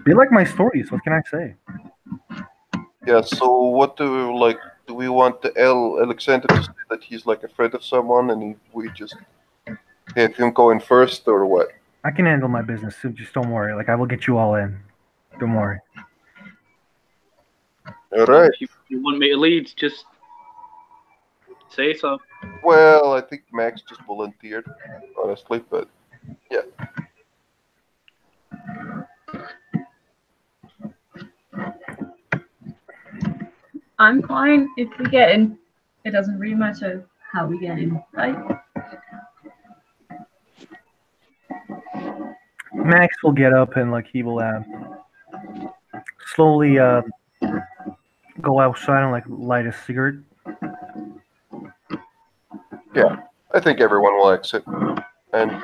They like my stories. What can I say? Yeah. So what do we want Alexander to say that he's like a friend of someone, and we just Have him go in first or what? I can handle my business, so just don't worry. Like I will get you all in. Don't worry. All right. If you want me to lead, just say so. Well, I think Max just volunteered, honestly, but yeah. I'm fine if we get in. It doesn't really matter how we get in, right? Max will get up and like he will slowly go outside and like light a cigarette. Yeah, I think everyone will exit, and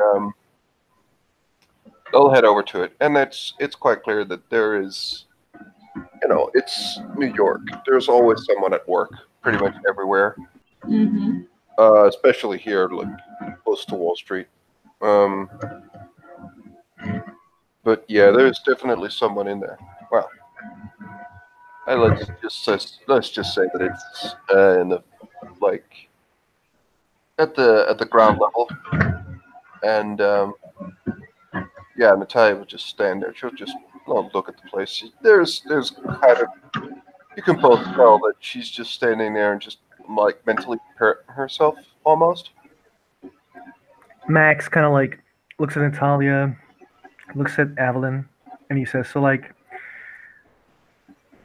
they'll head over to it. And it's quite clear that there is, it's New York. There's always someone at work, pretty much everywhere. Mm-hmm. Especially here, like close to Wall Street. But yeah, there's definitely someone in there. Well, let's just say that it's in the like at the ground level, and yeah, Natalia would just stand there. She'll just look at the place. There's kind of, you can both tell that she's just standing there and just like mentally preparing herself almost. Max kind of like looks at Natalia, looks at Evelyn, and he says, "So like,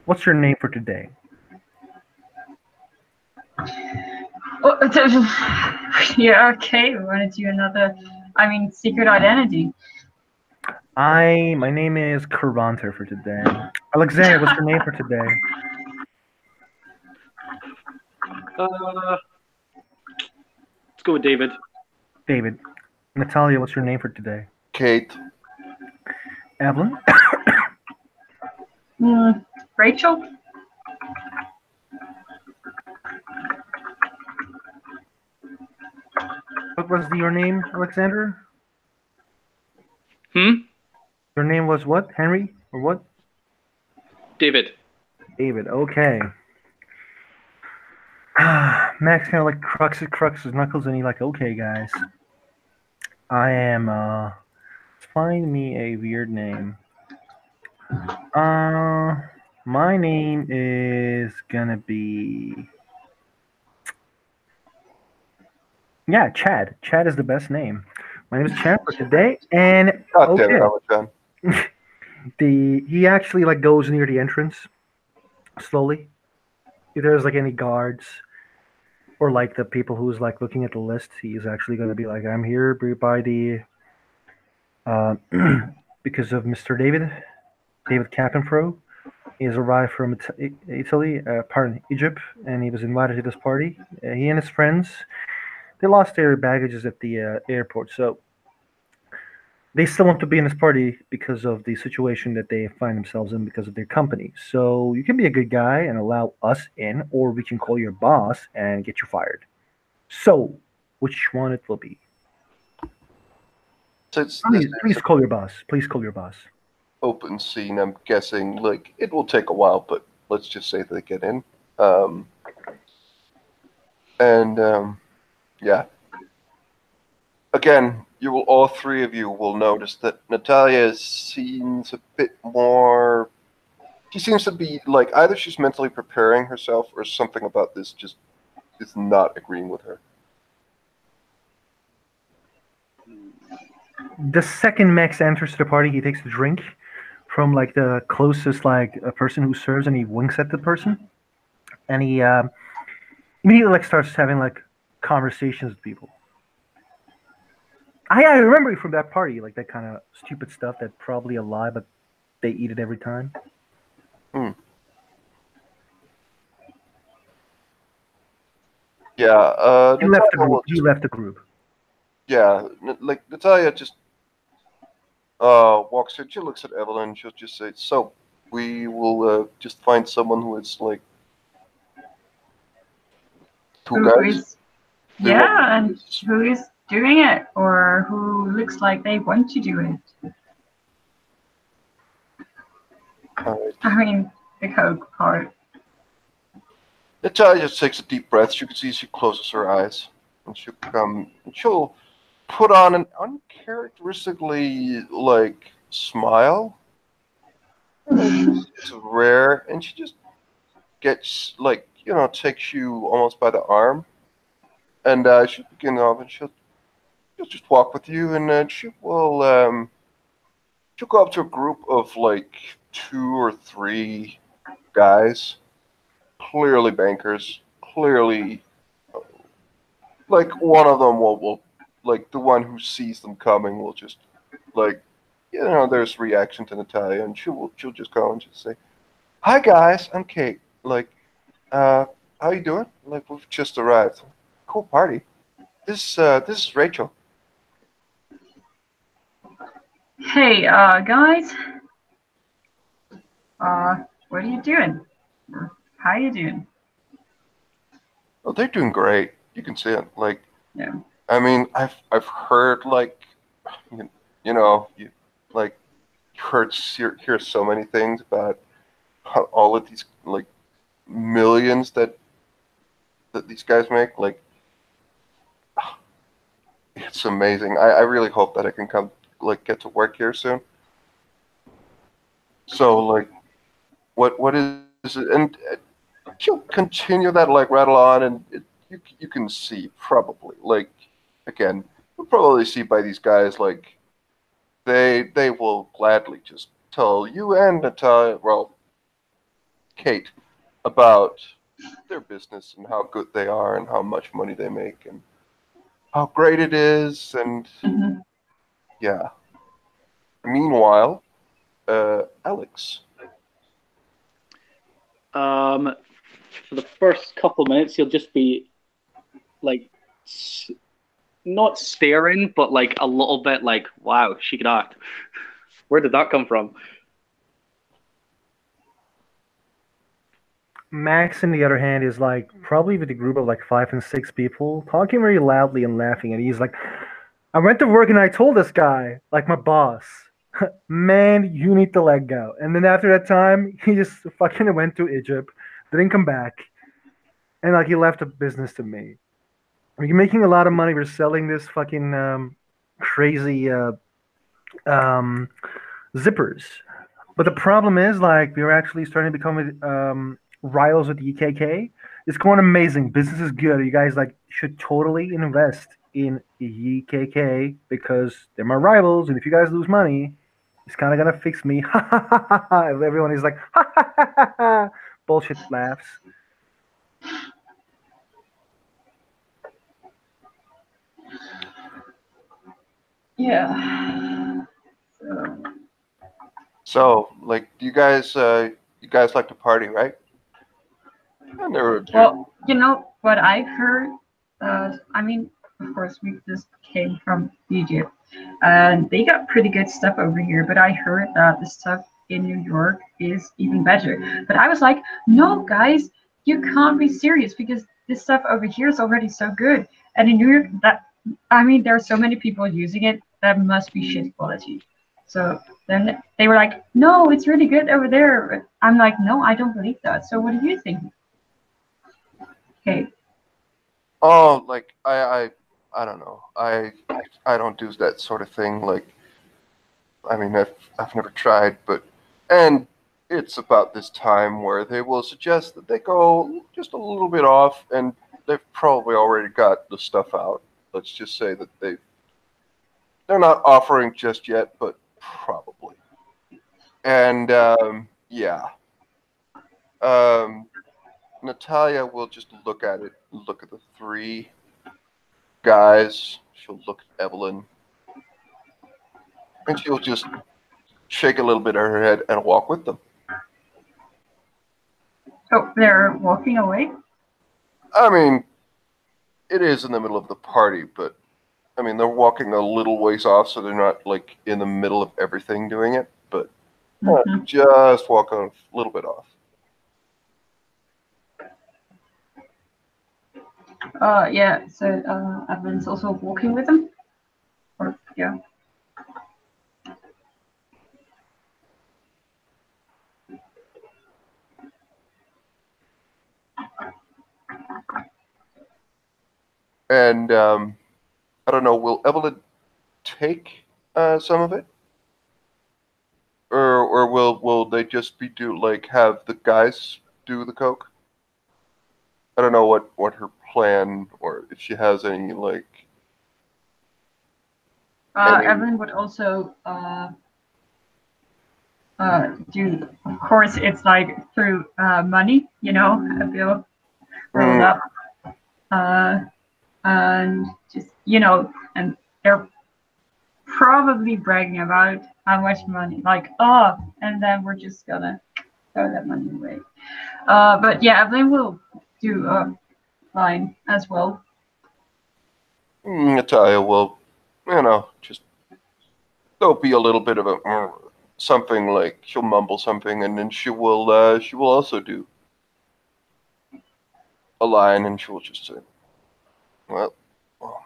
what's your name for today?" Oh, yeah, okay. We want to do another. I mean, secret identity. My name is Caronter for today. Alexander, what's your name for today? Let's go with David. David. Natalia, what's your name for today? Kate. Evelyn. Rachel. What was your name, Alexander? Your name was what? Henry? Or what? David. David, okay. Max kind of like crux his knuckles and he like, okay, guys. I am, find me a weird name. My name is gonna be... Yeah, Chad. Chad is the best name. My name is Chad for today, and God damn it, John. He actually like goes near the entrance slowly. If there's like any guards or like the people who's like looking at the list, he's actually going to be like, I'm here by the because of Mr. David Cappenfro. He has arrived from Italy, Egypt, and he was invited to this party. He and his friends, they lost their baggages at the airport, so they still want to be in this party because of the situation that they find themselves in because of their company. So you can be a good guy and allow us in, or we can call your boss and get you fired. So, which one it will be? Please call your boss. Please call your boss. Open scene, I'm guessing. Like, it will take a while, but let's just say they get in. Yeah. Again, all three of you will notice that Natalia seems a bit more. She seems to be like either she's mentally preparing herself or something about this just is not agreeing with her. The second Max enters the party, he takes a drink from like the closest like a person who serves, and he winks at the person, and he immediately like starts having like conversations with people. I remember from that party, like that kind of stupid stuff that probably a lie, but they eat it every time. Yeah, He left the group. He left the group. Yeah, like Natalia just walks in. She looks at Evelyn. She'll just say, "So, we will just find someone who is like two guys." Yeah, and who is doing it, or who looks like they want to do it. Right. I mean, the coke part. Natalia just takes a deep breath. You can see she closes her eyes, and she'll put on an uncharacteristically like smile. It's rare, and she just gets like takes you almost by the arm, and she'll begin off, and she'll just walk with you, and she'll go up to a group of like 2 or 3 guys, clearly bankers, clearly like one of them will like the one who sees them coming will just like there's reaction to Natalia, and she'll just go and just say, "Hi guys, I'm Kate. Like, how you doing? Like, we've just arrived. Cool party. This is Rachel." Hey, guys. What are you doing? Or how are you doing? Oh, they're doing great. You can see it. Like, Yeah. I mean, I've heard like, you know, you like hear so many things about how all of these like millions that these guys make. Like, it's amazing. I really hope that I can come like get to work here soon. So like, what is it? And she'll continue that like rattle on, and you can see probably like again, you'll probably see by these guys like they will gladly just tell you and Natalia, well, Kate, about their business and how good they are and how much money they make and how great it is, and Mm-hmm. yeah. Meanwhile, Alex. For the first couple of minutes, he'll just be like, not staring, but like a little bit like, wow, she could act. Where did that come from? Max, on the other hand, is like probably with a group of like 5 and 6 people talking very loudly and laughing, and he's like, "I went to work and I told this guy, like my boss, man, you need to let go." And then after that time, he just fucking went to Egypt, didn't come back, and like he left the business to me. I mean, you're making a lot of money. We're selling this fucking crazy um, zippers. But the problem is, like, we're actually starting to become rivals with the EKK. It's going amazing. Business is good. You guys like should totally invest in EKK because they're my rivals. And if you guys lose money, it's kind of gonna fix me. Ha ha ha ha ha. Everyone is like ha ha ha ha ha. Bullshit laughs. Yeah. So, So, like, do you guys like to party, right? And there were well, you know what I've heard? I mean, of course, we just came from Egypt, and they got pretty good stuff over here. But I heard that the stuff in New York is even better. But I was like, no, guys, you can't be serious because this stuff over here is already so good. And in New York, I mean, there are so many people using it that must be shit quality. So then they were like, no, it's really good over there. I'm like, no, I don't believe that. So what do you think? Okay. oh, like I don't know. I don't do that sort of thing. Like, I mean, I've never tried, but and it's about this time where they will suggest that they go just a little bit off, and they've probably already got the stuff out. Let's just say that they're not offering just yet, but probably. And yeah, um, Natalia will just look at it, look at the 3 guys. She'll look at Evelyn, and she'll just shake a little bit of her head and walk with them. So they're walking away. I mean, it is in the middle of the party, but I mean, they're walking a little ways off, so they're not like in the middle of everything doing it, but Mm-hmm. just walk a little bit off. Yeah. So Evelyn's also walking with them. Or yeah. And I don't know. Will Evelyn take some of it, or will they just be have the guys do the coke? I don't know what her plan or if she has any any. Evelyn would also do. Of course, it's like through money, a bill rolled Mm, up, and just and they're probably bragging about how much money, like and then we're just gonna throw that money away. But yeah, Evelyn will do a line as well. Natalia will, just there'll be a little bit of a something like she'll mumble something, and then she will also do a line, and she will just say, "Well, oh,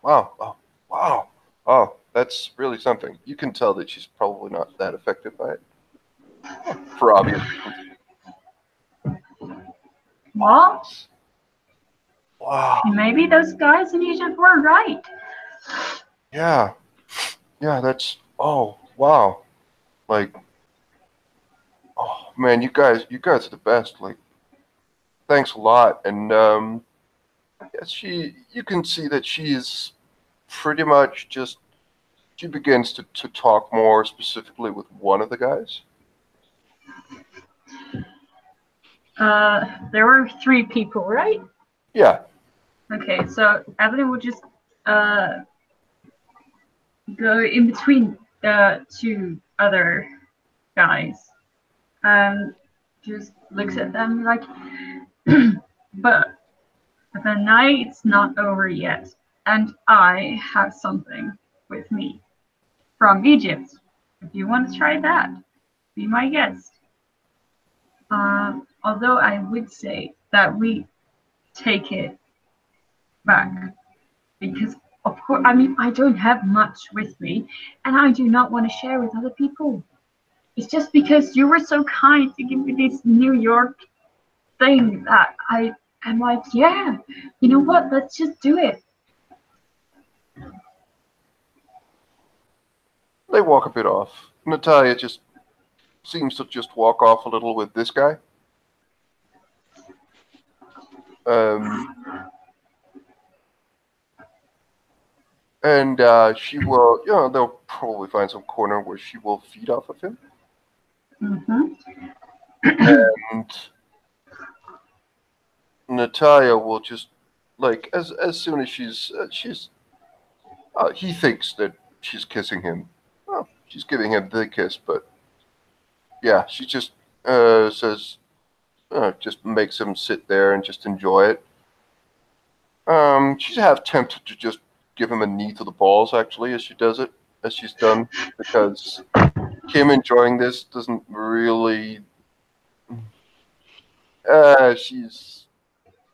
wow, oh, wow, oh, that's really something." You can tell that she's probably not that affected by it for obvious reasons. Well, Wow, maybe those guys in Egypt were right. yeah, yeah, that's wow, like oh man, you guys are the best. Like, thanks a lot, and yes, you can see that she is pretty much just she begins to talk more specifically with one of the guys. There were 3 people, right? Yeah. Okay, so Evelyn would just uh go in between the 2 other guys and just looks at them like, but the night's not over yet, and I have something with me from Egypt. If you want to try that, be my guest. Although I would say that we take it back because, of course, I mean, I don't have much with me, and I do not want to share with other people. It's just because you were so kind to give me this New York thing that I am like, yeah, you know what? Let's just do it. They walk a bit off. Natalia just seems to just walk off a little with this guy. Um, and she will, they'll probably find some corner where she will feed off of him. Mm-hmm. And Natalia will just as soon as he thinks that she's kissing him. Well, she's giving him the kiss, but yeah, she just says, just makes him sit there and just enjoy it. She's half tempted to just give him a knee to the balls, actually, as she does it, as she's done, because him enjoying this doesn't really. She's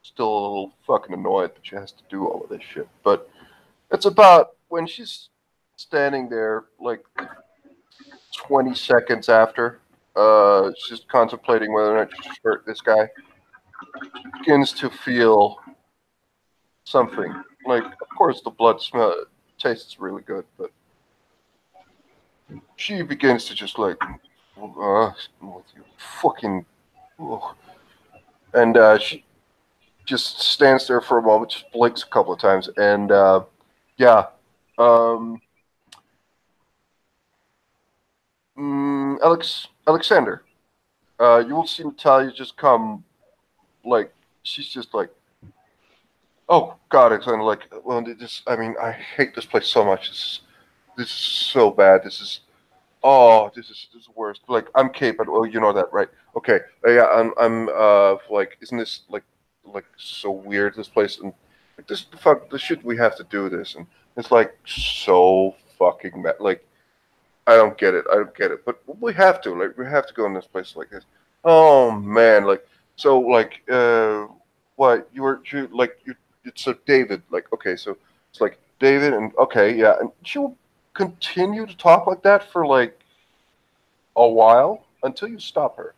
still a little fucking annoyed that she has to do all of this shit. But it's about when she's standing there, like 20 seconds after, she's contemplating whether or not she should hurt this guy. She begins to feel something. Like, of course, the blood smell tastes really good, but she begins to just with you fucking, ugh. And she just stands there for a moment, just blinks a couple of times, and yeah, um, Alexander, you will see Natalia just come, like she's just like, oh God, Alexander, like, well, this, I mean, I hate this place so much. This is so bad. This is the worst. Like, I'm Cape, but oh, you know that, right? Okay, yeah, I'm like, isn't this like so weird, this place, and like this shit, we have to do this, and it's like so fucking bad. Like, I don't get it, but we have to, like, we have to go in this place like this. Oh man, like, so like what you it's so David, like, okay, so it's like David, and okay, yeah, and she will continue to talk like that for like a while until you stop her.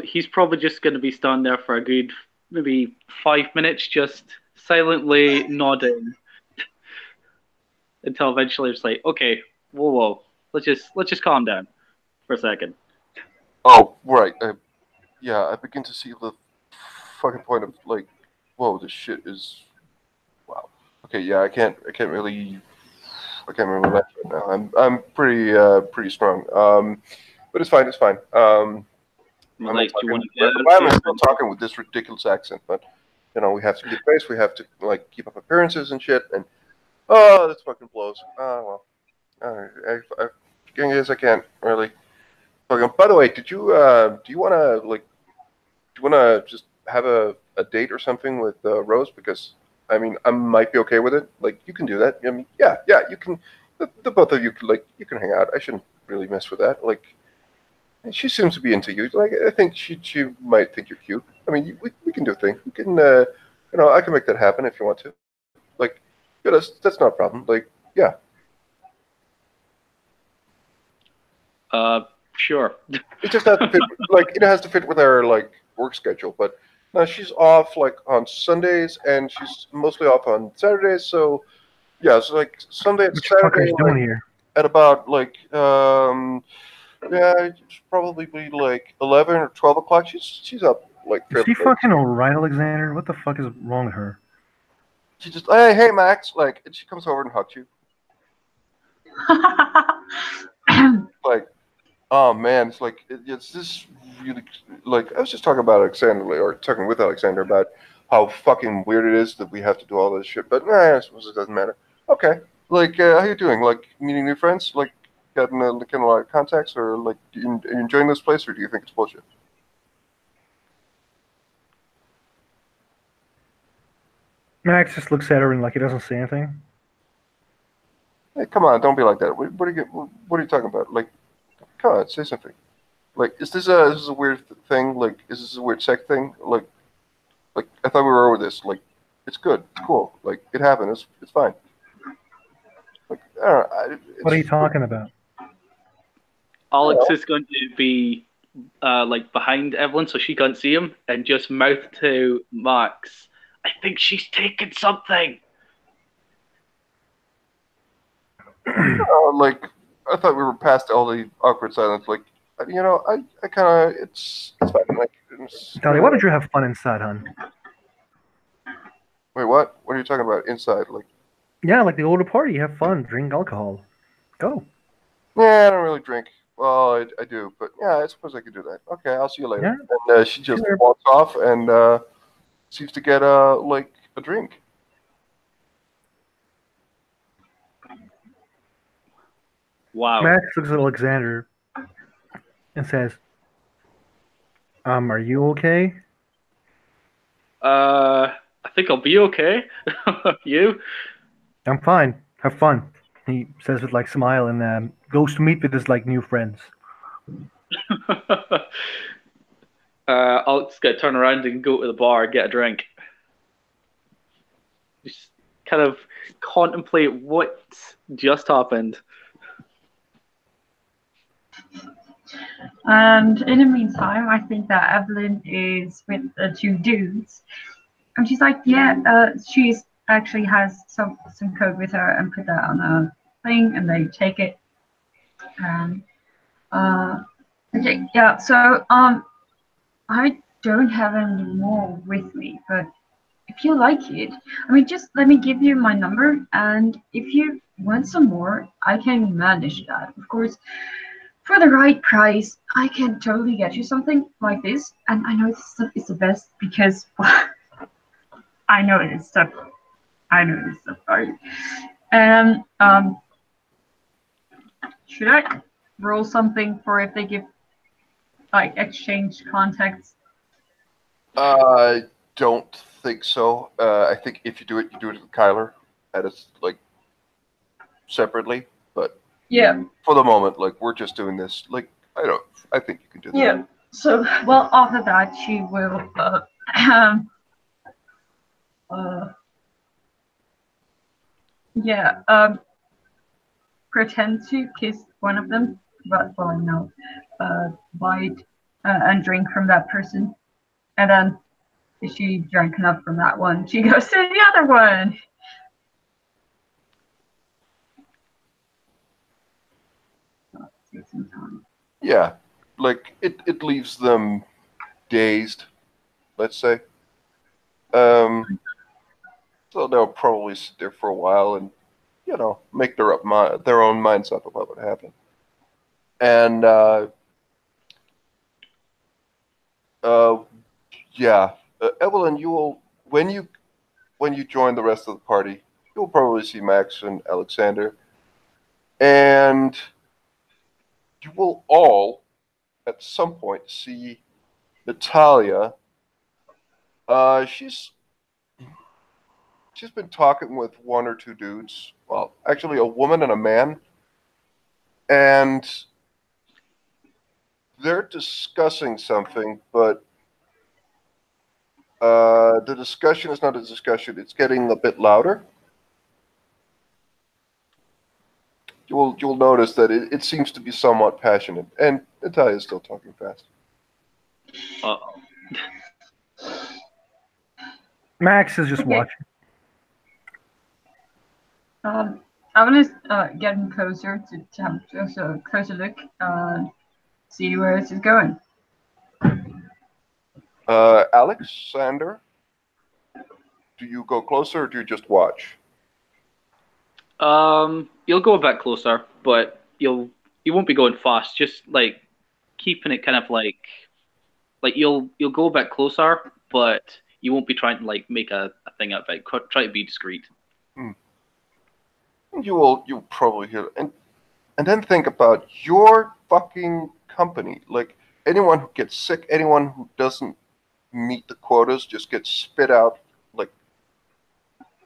He's probably just going to be standing there for a good maybe 5 minutes, just silently nodding until eventually it's like, okay, whoa, let's just calm down for a second. Oh, right. Yeah, I begin to see the fucking point of like, whoa, this shit is wow. Okay, yeah, I can't really, I can't remember that right now. I'm pretty strong. But it's fine, it's fine. Why am I Like, do you talking? want to get Why am I into still talking with this ridiculous accent? But you know, we have to keep pace. We have to like keep up appearances and shit. And oh, this fucking blows. Oh well, I guess I can't really. Okay, by the way, do you want to like do you want to just have a date or something with Rose? Because I mean, I might be okay with it. Like, you can do that. I mean, yeah, you can. The both of you can like you can hang out. I shouldn't really mess with that. Like, she seems to be into you. Like, I think she might think you're cute. I mean, we can do a thing. We can, you know, I can make that happen if you want to. Like, yeah, that's not a problem. Like, yeah, Sure. it just has to fit. Like, it has to fit with our like work schedule. But no, she's off like on Sundays, and she's mostly off on Saturdays. So yeah, it's like Sunday and What the fuck are Saturday, you doing like here? at about like yeah, it's probably be like 11 or 12 o'clock. She's up like Is fairly she late. fucking alright, Alexander? What the fuck is wrong with her? She just, hey Max, like, and she comes over and hugs you. Like, oh man, it's like it's this really like I was just talking about Alexander or talking with Alexander about how fucking weird it is that we have to do all this shit. But nah, I suppose it doesn't matter. Okay, like, how you doing? Like, meeting new friends? Like, getting a lot of contacts, or like, are you enjoying this place, or do you think it's bullshit? Max just looks at her and like he doesn't say anything. Hey, come on, don't be like that. What are you talking about? Like, come on, say something. Like, is this a weird thing? Like, is this a weird sex thing? Like I thought we were over this. Like, it's good, it's cool. Like, it happened. It's fine. Like, I don't know. What It's are you just weird. talking about? I don't Alex know. is going to be like behind Evelyn so she can't see him and just mouth to Max, I think she's taken something. Like, I thought we were past all the awkward silence. Like, you know, I kind of it's fine. Like, Tali, why don't you have fun inside, hon? wait, what? What are you talking about inside? Like, Yeah, like the older party. Have fun, drink alcohol. Go. yeah, I don't really drink. Well, I do, but yeah, I suppose I could do that. Okay, I'll see you later. Yeah, And she just sure. walks off and seems to get like a drink. Wow. Max looks at Alexander and says, are you okay? I think I'll be okay. You? I'm fine. Have fun. He says with like smile and goes to meet with his like new friends. Alex gonna turn around and go to the bar and get a drink. Just kind of contemplate what just happened. And in the meantime, I think that Evelyn is with the two dudes, and she's like, yeah, she's actually has some code with her and put that on a thing, and they take it. And okay, yeah. So I don't have any more with me, but if you like it, I mean, just let me give you my number, and if you want some more, I can manage that. Of course, for the right price, I can totally get you something like this. And I know this stuff is the best because I know this stuff. I know this stuff. Sorry. And should I roll something for if they give like exchange contacts? I don't think so. I think if you do it with Kyler, and it's like separately. But Yeah. for the moment, like, we're just doing this. Like, I think you can do that. Yeah. So, well, after that, she will uh, yeah, pretend to kiss one of them, but well, no, bite and drink from that person, and then Is she drank enough from that one? She goes to the other one. Take some time. Yeah, like it leaves them dazed, let's say. So they'll probably sit there for a while and, make their own minds up about what happened. And uh, yeah, Evelyn, you will when you join the rest of the party, you'll probably see Max and Alexander, and you will all at some point see Natalia. She's been talking with one or two dudes. Well, actually, a woman and a man, and they're discussing something, but the discussion is not a discussion. It's getting a bit louder. You'll notice that it seems to be somewhat passionate, and Natalia is still talking fast. Uh-oh. Max is just Okay. watching. I'm gonna get him closer to have just a closer look, see where this is going. Alexander, do you go closer or do you just watch? You'll go a bit closer, but you won't be going fast. Just like keeping it kind of like you'll go a bit closer, but you won't be trying to like make a thing out of it. Try to be discreet. You'll probably hear, and then think about your fucking company. Like, anyone who gets sick, anyone who doesn't meet the quotas just gets spit out, like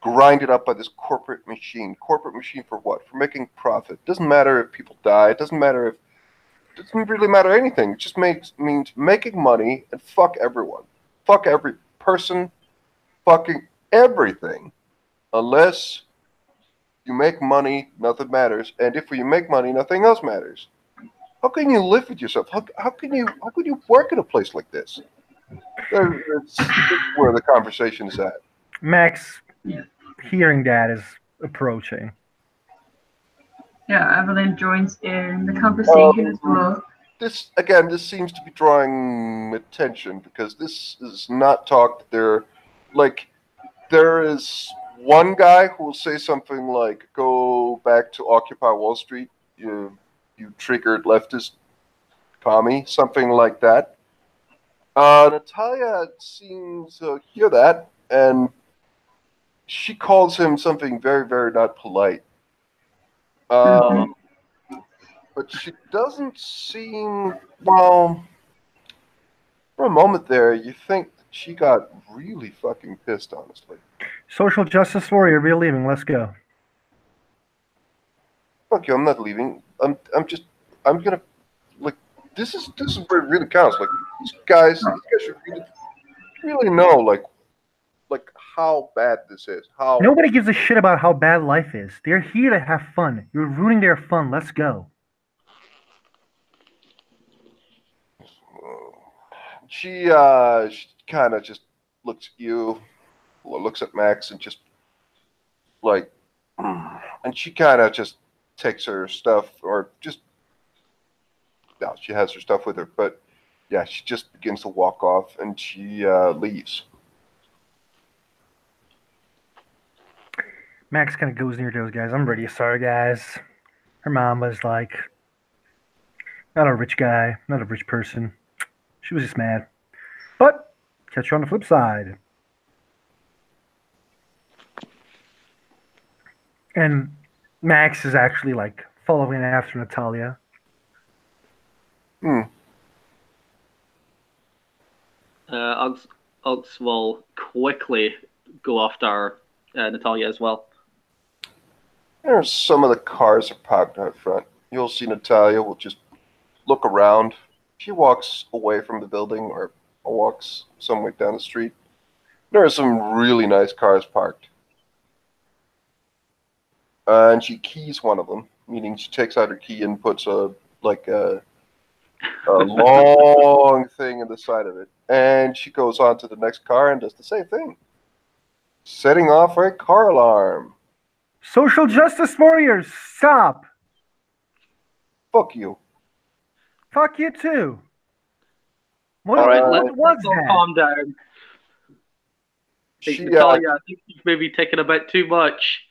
grinded up by this corporate machine. Corporate machine for what? For making profit. Doesn't matter if people die. It doesn't really matter anything. It just means making money and fuck everyone. Fuck every person. Fucking everything. Unless you make money, nothing matters. And if you make money, nothing else matters. How can you live with yourself? How can you work in a place like this? That's where the conversation is at. Max, Yeah. hearing that, is approaching. Yeah, Evelyn joins in the conversation as well. This seems to be drawing attention because this is not talk. There is one guy who will say something like, "Go back to Occupy Wall Street. You triggered leftist commie," something like that. Natalia seems to hear that, and she calls him something very, very not polite. But she doesn't seem, well, for a moment there, you think that she got really fucking pissed, honestly. Social justice warrior, we're leaving. Let's go. Fuck you, I'm not leaving. I'm gonna, like, this is where it really counts. Like, these guys should really know, like how bad this is. How Nobody gives a shit about how bad life is. They're here to have fun. You're ruining their fun. Let's go. she kind of just looks at you, looks at Max, and just like, and she kind of just takes her stuff, or just, no, she has her stuff with her, but yeah, she just begins to walk off, and she leaves. Max kind of goes near those guys. I'm really sorry, guys. Her mom was like, not a rich guy, not a rich person. She was just mad. But catch you on the flip side. And Max is actually like following after Natalia. Uggs will quickly go after Natalia as well. There's some of the cars are parked out front. You'll see Natalia will just look around. She walks away from the building or walks somewhere down the street. There are some really nice cars parked. And she keys one of them, meaning she takes out her key and puts a a long thing in the side of it. And she goes on to the next car and does the same thing, setting off a car alarm. Social justice warriors, stop! Fuck you. Fuck you too. What, All right, what let's was all that? calm down. Hey, She, Natalia, I think you've maybe taken a bit too much.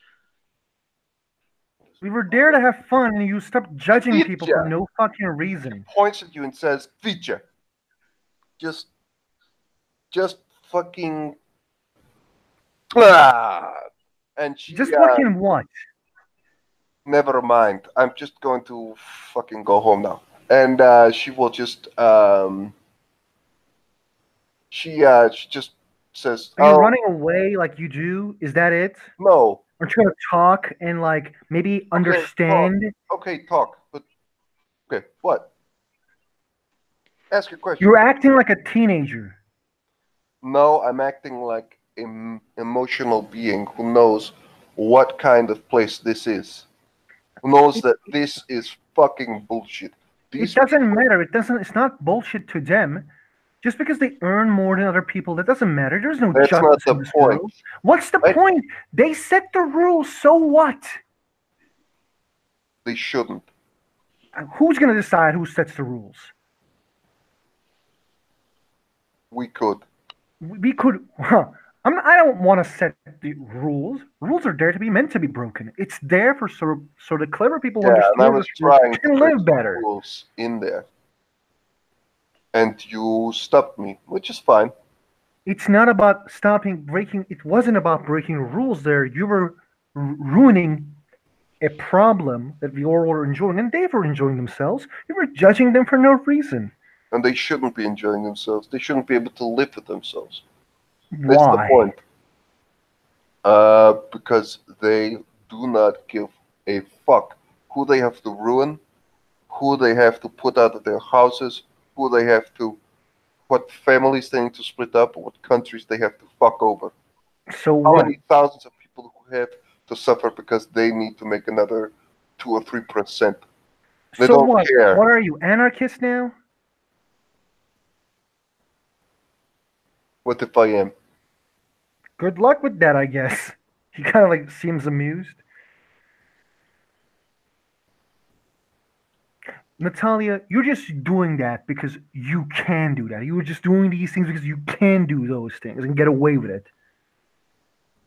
We were there to have fun, and you stopped judging people for Vitya no fucking reason. points at you and says, "Vitya, just fucking ah." And she, Just fucking what? never mind. I'm just going to fucking go home now. And she will just she just says, Are you "Oh running away like you do? Is that it? no, Aren't you gonna talk and like maybe okay, understand? talk, but okay, what? Ask your question." You're acting like a teenager. No, I'm acting like an emotional being who knows what kind of place this is. Who knows that this is fucking bullshit. It These doesn't people, matter. It doesn't. It's not bullshit to them. Just because they earn more than other people, that doesn't matter. There's no that's not justice the in this point, world. What's the right? point? They set the rules. So what? They shouldn't. Who's gonna decide who sets the rules? We could. We could. I don't want to set the rules. Rules are there to be meant to be broken. It's there for so the clever people who Yeah, and I understand was this world trying to can break live some better. rules in there, and you stopped me, which is fine. It's not about stopping breaking. It wasn't about breaking rules. There, you were ruining a problem that we all were enjoying, and they were enjoying themselves. You were judging them for no reason. And they shouldn't be enjoying themselves. They shouldn't be able to live with themselves. That's the Why? point. Because they do not give a fuck who they have to ruin, who they have to put out of their houses, who they have to, what families they need to split up, or what countries they have to fuck over. So How what? many thousands of people who have to suffer because they need to make another 2 or 3%? They So don't what? care. What are you, anarchist now? What if I am? Good luck with that, I guess. He kind of like seems amused. Natalia, you're just doing that because you can do that. You were just doing these things because you can do those things and get away with it.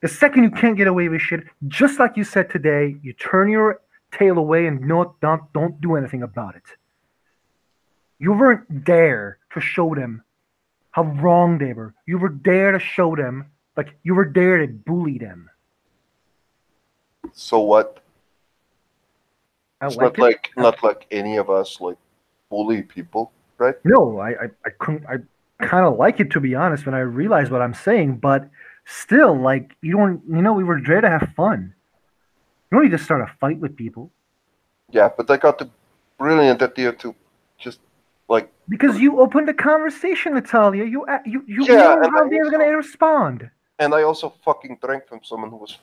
The second you can't get away with shit, just like you said today, you turn your tail away and don't do anything about it. You weren't there to show them how wrong they were. You were there to show them, like you were there to bully them. So what? I It's like it. not like any of us like bully people, right? No, I couldn't. I kind of like it to be honest when I realize what I'm saying, but still, like you don't. You know, we were there to have fun. You don't need to start a fight with people Yeah, but I got the brilliant idea to just like because you opened the conversation, Natalia. You yeah, know how they were gonna respond. and I also fucking drank from someone who was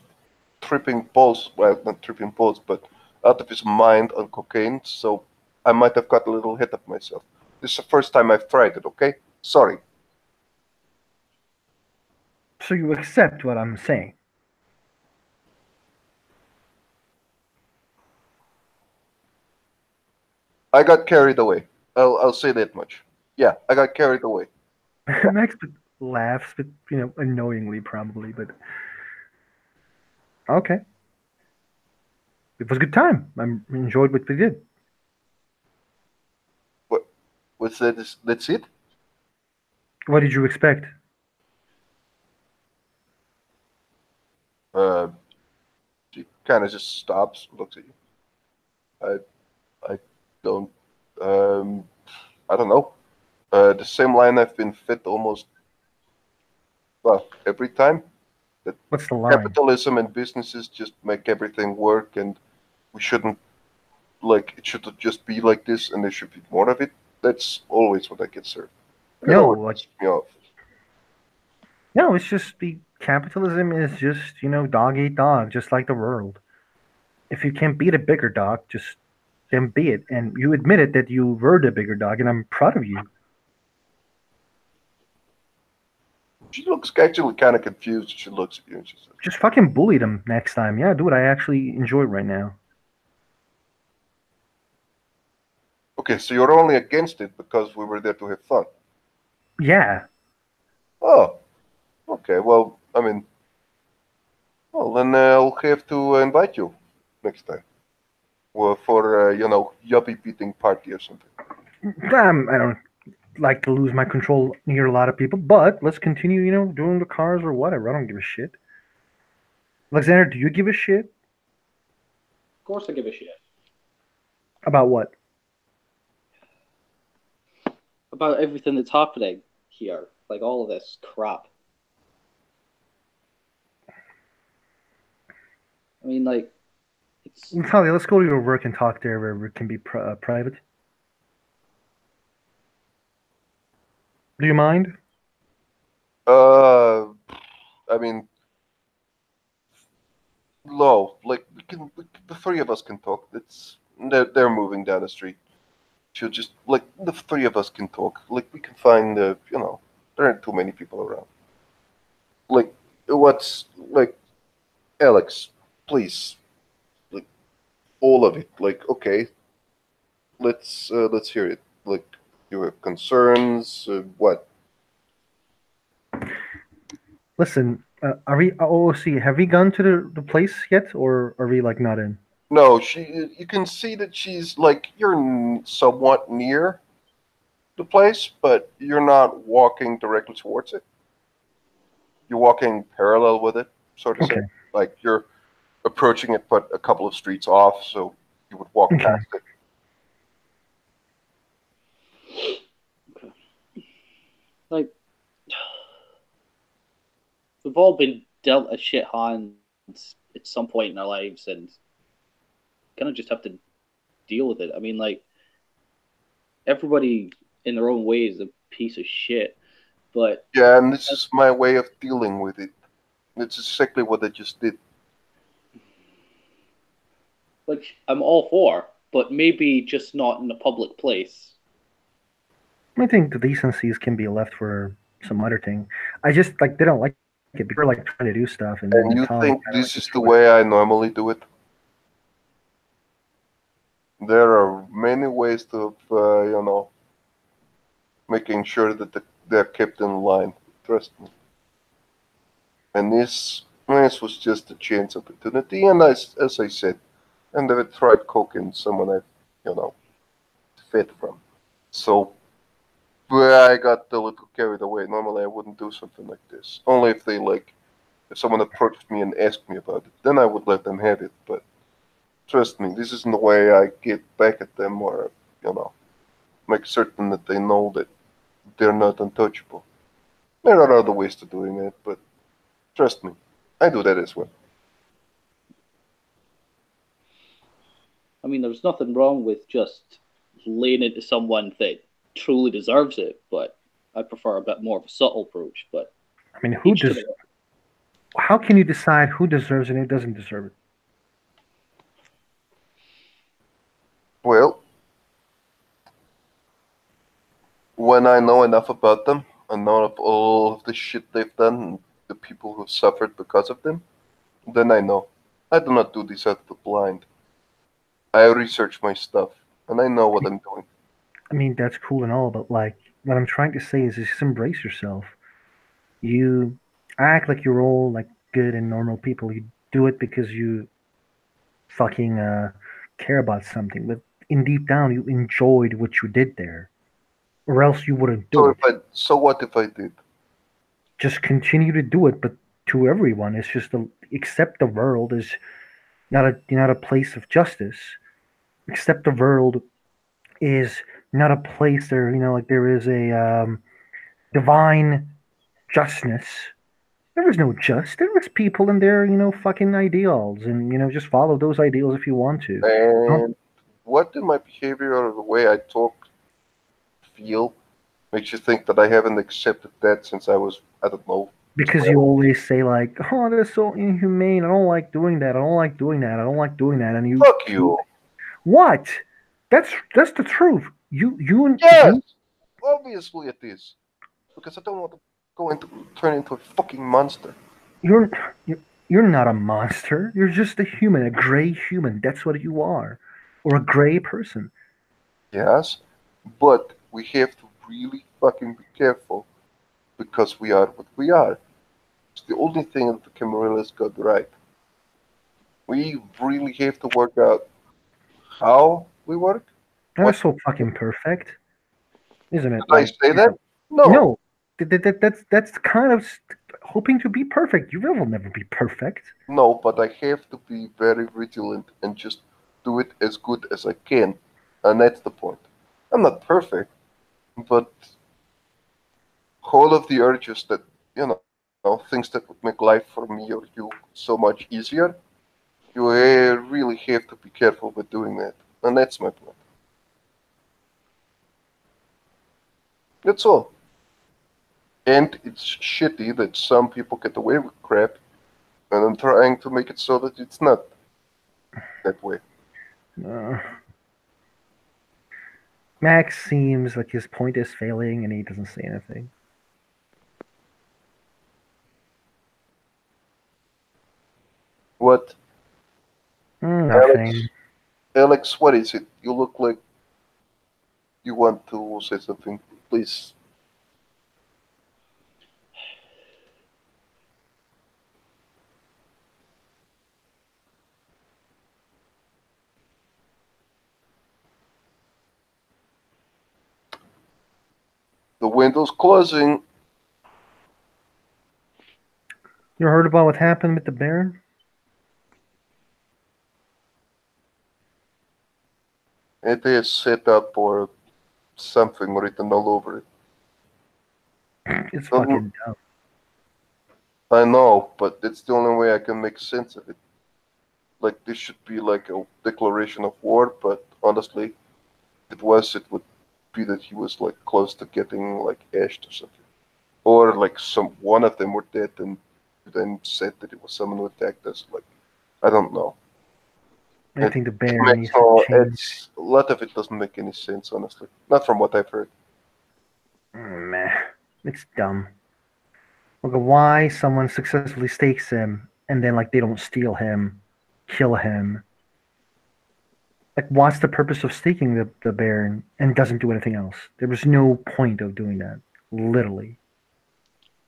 tripping balls. Well, not tripping balls, but out of his mind on cocaine. So I might have got a little hit of myself. This is the first time I've tried it. Okay, sorry. So you accept what I'm saying. I got carried away. I'll say that much. Yeah, I got carried away. Max laughs, but annoyingly probably. But okay, it was a good time. I enjoyed what we did. What? What's that? That's it? What did you expect? Uh, she kind of just stops, looks at you. I don't. Um, I don't know. The same line I've been fit almost well every time. That What's the line? capitalism and businesses just make everything work, and we shouldn't like it should just be like this, and there should be more of it. That's always what I get served. It No, always what? pisses me off. No, it's just the capitalism is just dog eat dog, just like the world. If you can't beat a bigger dog, just then be it. And you admitted that you were the bigger dog, and I'm proud of you. She looks actually kind of confused. She looks at you and she says, Just fucking bully them next time. Yeah, do it. I actually enjoy it right now. okay, so you're only against it because we were there to have fun. Yeah. Oh, okay. Well, I mean, well, then I'll have to invite you next time. Well, for, yuppie beating party or something. I don't like to lose my control near a lot of people, but let's continue, doing the cars or whatever. I don't give a shit. Alexander, do you give a shit? Of course, I give a shit About what? about everything that's happening here, like all of this crap. I mean, like, it's Natalia, let's go to your work and talk there where it can be private. Do you mind? I mean, no, like the three of us can talk. They're moving down the street. She'll just like the three of us can talk. Like we can find there aren't too many people around. Like what's like Alex, please, like all of it. Like okay, let's hear it. Like you have concerns. What? Listen, are we OOC? Have we gone to the place yet, or are we like not in? No, you can see that she's like you're somewhat near the place, but you're not walking directly towards it. You're walking parallel with it, so to say. Okay. Like you're approaching it, but a couple of streets off, so you would walk Okay. past it. like we've all been dealt a shit hand at some point in our lives, and kind of just have to deal with it. I mean, like everybody in their own way is a piece of shit, but Yeah, and this is my way of dealing with it. It's exactly what I just did. like I'm all for, but maybe just not in a public place. I think the decencies can be left for some other thing. I just like didn't like it because we're like trying to do stuff, and then And you Natalia think kinda, this like, is the destroyed it. way I normally do it? There are many ways to, making sure that they're kept in line. Trust me. And this was just a chance opportunity, and as I said, and I tried coking someone I, you know, fed from. So, but I got a little carried away. Normally, I wouldn't do something like this. Only if if someone approached me and asked me about it, then I would let them have it. But trust me, this isn't the way I get back at them or, make certain that they know that they're not untouchable. There are other ways to doing it, but trust me, I do that as well. I mean, there's nothing wrong with just laying into someone that truly deserves it, but I prefer a bit more of a subtle approach. But I mean, who each to does? their own. How can you decide who deserves it and who doesn't deserve it? Well, when I know enough about them, and know of all of the shit they've done, and the people who've suffered because of them, then I know. I do not do this out of the blind. I research my stuff, and I know what I'm doing. I mean, that's cool and all, but like, what I'm trying to say is just embrace yourself. You act like you're all like good and normal people. You do it because you fucking care about something, but in deep down, you enjoyed what you did there, or else you wouldn't do it. So what if I did? Just continue to do it, but to everyone, it's just accept the world is not a place of justice. Accept the world is not a place there. Like there is a divine justness. There is no just. There is people in there, fucking ideals, and just follow those ideals if you want to. Don't And what do my behavior or the way I talk feel makes you think that I haven't accepted that since I was, I don't know, because you always say like, "Oh, that's so inhumane. I don't like doing that. I don't like doing that. I don't like doing that." And you fuck you. what? That's the truth. You Yes, obviously it is. Because I don't want to turn into a fucking monster. you're you're you're not a monster. You're just a human, a gray human. That's what you are, or a gray person. Yes, but we have to really fucking be careful because we are what we are. It's the only thing that the Camarilla got right. We really have to work out how we work. That is What so fucking perfect, isn't it? did I Like, say that? No, no, that's kind of hoping to be perfect. You will never be perfect. no, but I have to be very vigilant and just do it as good as I can, and that's the point. I'm not perfect, but all of the urges that things that would make life for me or you so much easier, you really have to be careful with doing that, and that's my point. That's all. And it's shitty that some people get away with crap, and I'm trying to make it so that it's not that way. Uh, Max seems like his point is failing, and he doesn't say anything. What, Alex? Nothing. Alex, what is it? You look like you want to say something. Please. The window's closing. You heard about what happened with the Baron? It is set up or something written all over it. It's Doesn't fucking dumb. I know, but it's the only way I can make sense of it. Like this should be like a declaration of war, but honestly, if it would be that he was like close to getting like ashed or something, or like some one of them were dead and then said that it was someone who attacked us. Like I don't know. I think the It Baron makes needs to change. it's a lot of it doesn't make any sense, honestly. Not from what I've heard. Meh. It's dumb. Look, why someone successfully stakes him and then like they don't steal him, kill him. Like, what's the purpose of staking the Baron and doesn't do anything else? There was no point of doing that. Literally.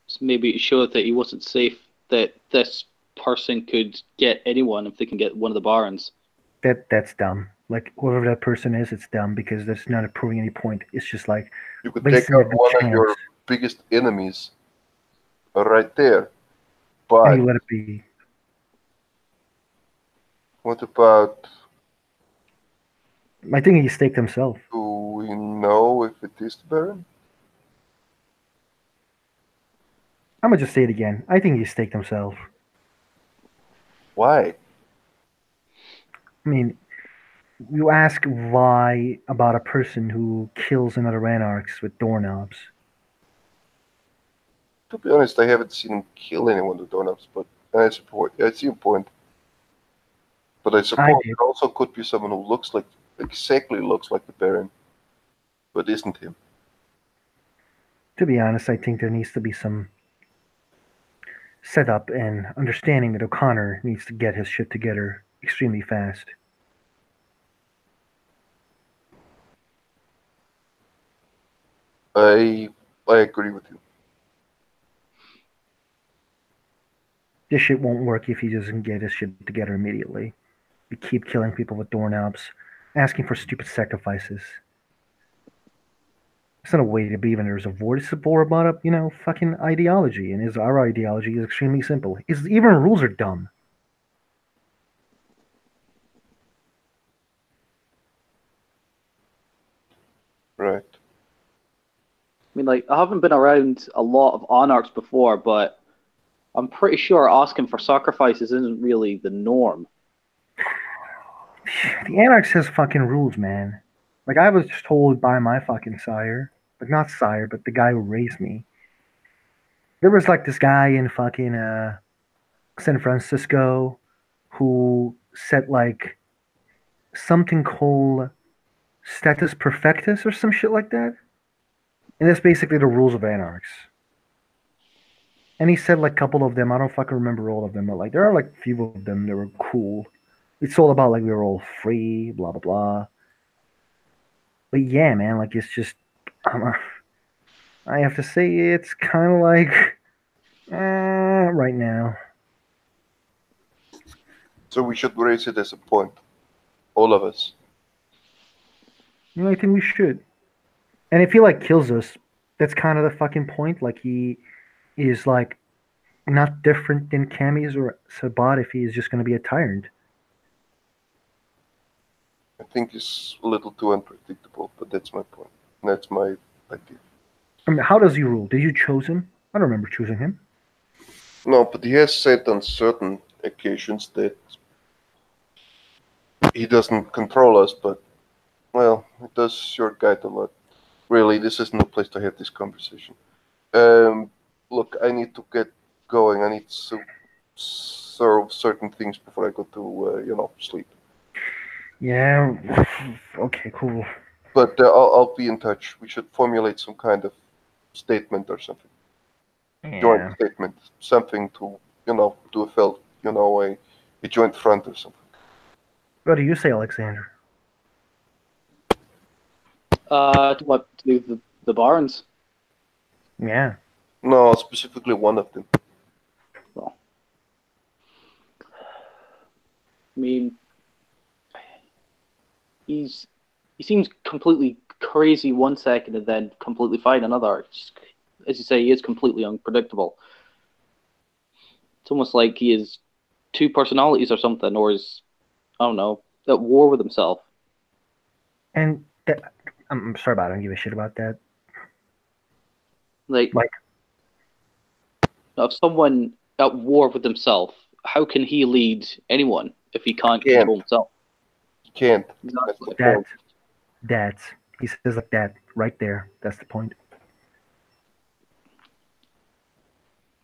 So maybe it showed that he wasn't safe, that this person could get anyone if they can get one of the Barons. That's dumb. Like, whoever that person is, it's dumb because that's not proving any point. It's just like You could take wasting out a good one of chance. your biggest enemies right there. And you But let it be. what about, I think he staked himself. do we know if it is the Baron? I'm gonna just say it again. I think he staked himself. Why? I mean, you ask why about a person who kills another anarchs with doorknobs. To be honest, I haven't seen him kill anyone with doorknobs, but I support. I see your point. But I suppose did. it also could be someone who looks like exactly looks like the Baron, but isn't him. To be honest, I think there needs to be some setup and understanding that O'Connor needs to get his shit together extremely fast. I agree with you. This shit won't work if he doesn't get his shit together immediately. You keep killing people with doorknobs, asking for stupid sacrifices. It's not a way to be when there's a war. It's a war about fucking ideology. And our ideology is extremely simple. Even rules are dumb. Right. I mean, like, I haven't been around a lot of Anarchs before, but I'm pretty sure asking for sacrifices isn't really the norm. The Anarchs has fucking rules, man. Like, I was told by my fucking sire, like, not sire, but the guy who raised me. There was like this guy in fucking San Francisco who set like something called status perfectus or some shit like that. And that's basically the rules of anarchs. And he said like a couple of them. I don't fucking remember all of them, but like there are like a few of them that were cool. It's all about like we were all free, blah blah blah. But yeah, man, like it's just I have to say it's kind of like right now. So we should raise it as a point, all of us. You know, I think we should. And if he like kills us, that's kind of the fucking point. Like he is like not different than Cammy's or Sabat if he is just going to be a tyrant. I think it's a little too unpredictable, but that's my point. That's my idea. I mean, how does he rule? Did you choose him? I don't remember choosing him. No, but he has said on certain occasions that he doesn't control us, but, well, it does sure guide a lot. Really, this is no place to have this conversation. Look, I need to get going. I need to serve certain things before I go to, sleep. Yeah. Okay, cool. But I'll be in touch. We should formulate some kind of statement or something. Joint Yeah. statement. Something to, do a joint front or something. What do you say, Alexander? What to do with the Barons? Yeah. No, specifically one of them. Well, I mean, he seems completely crazy one second and then completely fine another. As you say, he is completely unpredictable. It's almost like he has two personalities or something, or is, I don't know, at war with himself. And that, I'm sorry about it. I don't give a shit about that. Like, if someone at war with himself, how can he lead anyone if he can't control himself? He can't. Exactly. That. He says like that right there. That's the point.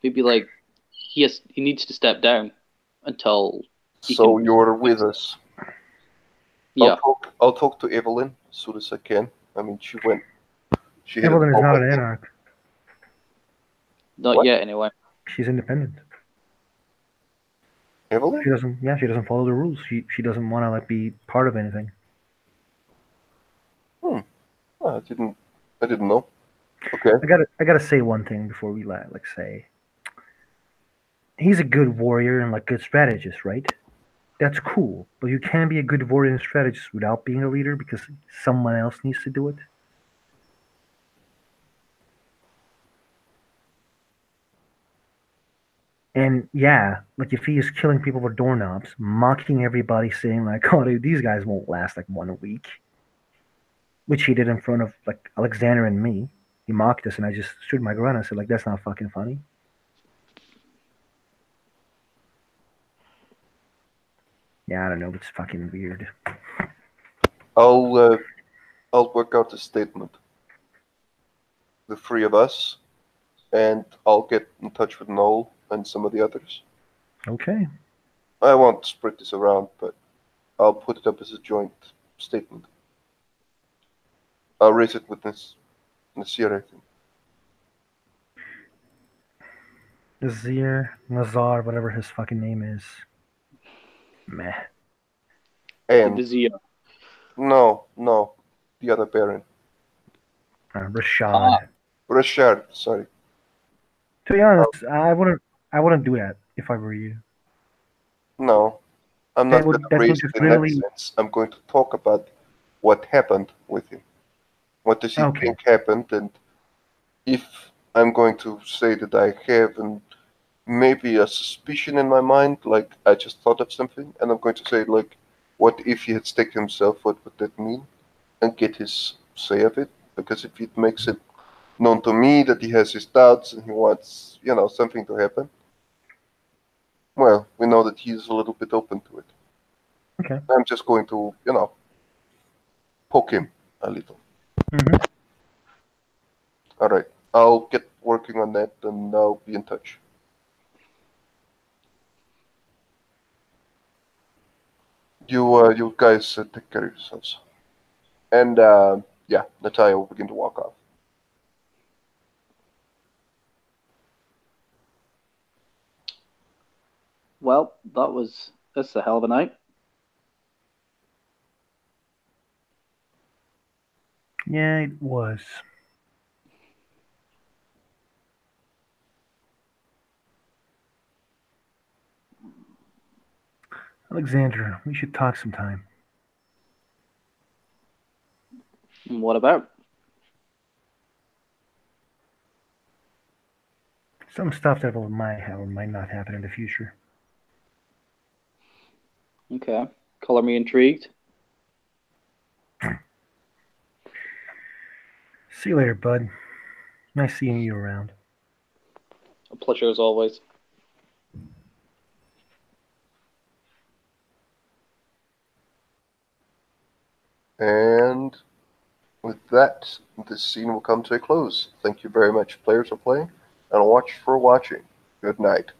Maybe like he needs to step down until. So you're with us. Yeah. I'll talk to Evelyn as soon as I can. I mean, she had Evelyn is a not an anarch. Not What? yet, anyway. She's independent. Evelyn? She doesn't. Yeah, she doesn't follow the rules. She doesn't want to like be part of anything. Oh, I didn't know. Okay. I gotta say one thing before we like say. He's a good warrior and like good strategist, right? That's cool, but you can't be a good warrior and strategist without being a leader because someone else needs to do it. And yeah, like if he is killing people for doorknobs, mocking everybody, saying like, "Oh, dude, these guys won't last like 1 week," which he did in front of like Alexander and me. He mocked us, and I just stood my ground and said like, "That's not fucking funny." Yeah, I don't know. It's fucking weird. I'll work out a statement. The three of us, and I'll get in touch with Noel and some of the others. Okay. I won't spread this around, but I'll put it up as a joint statement. I'll raise it with Nasir, I think. Nazar, whatever his fucking name is. Meh. The And Vizier. no, the other Baron. Rashad. Rashard, sorry. To be honest, I wouldn't do that if I were you. No, I'm not going to That would raise just it in that sense. I'm going to talk about what happened with him. What does he think happened? And if I'm going to say that I have maybe a suspicion in my mind, like I just thought of something, and I'm going to say, like, what if he had staked himself? What would that mean? And get his say of it. Because if it makes it known to me that he has his doubts and he wants, something to happen, well, we know that he's a little bit open to it. Okay. I'm just going to, poke him a little. Mm-hmm. All right. I'll get working on that and I'll be in touch. You guys take care of yourselves. And yeah, Natalia will begin to walk off. Well, that's a hell of a night. Yeah, it was. Alexander, we should talk sometime. What about? Some stuff that might or might not happen in the future. Okay. Color me intrigued. See you later, bud. Nice seeing you around. A pleasure as always. And with that, this scene will come to a close. Thank you very much, players, for playing, and watch for watching. Good night.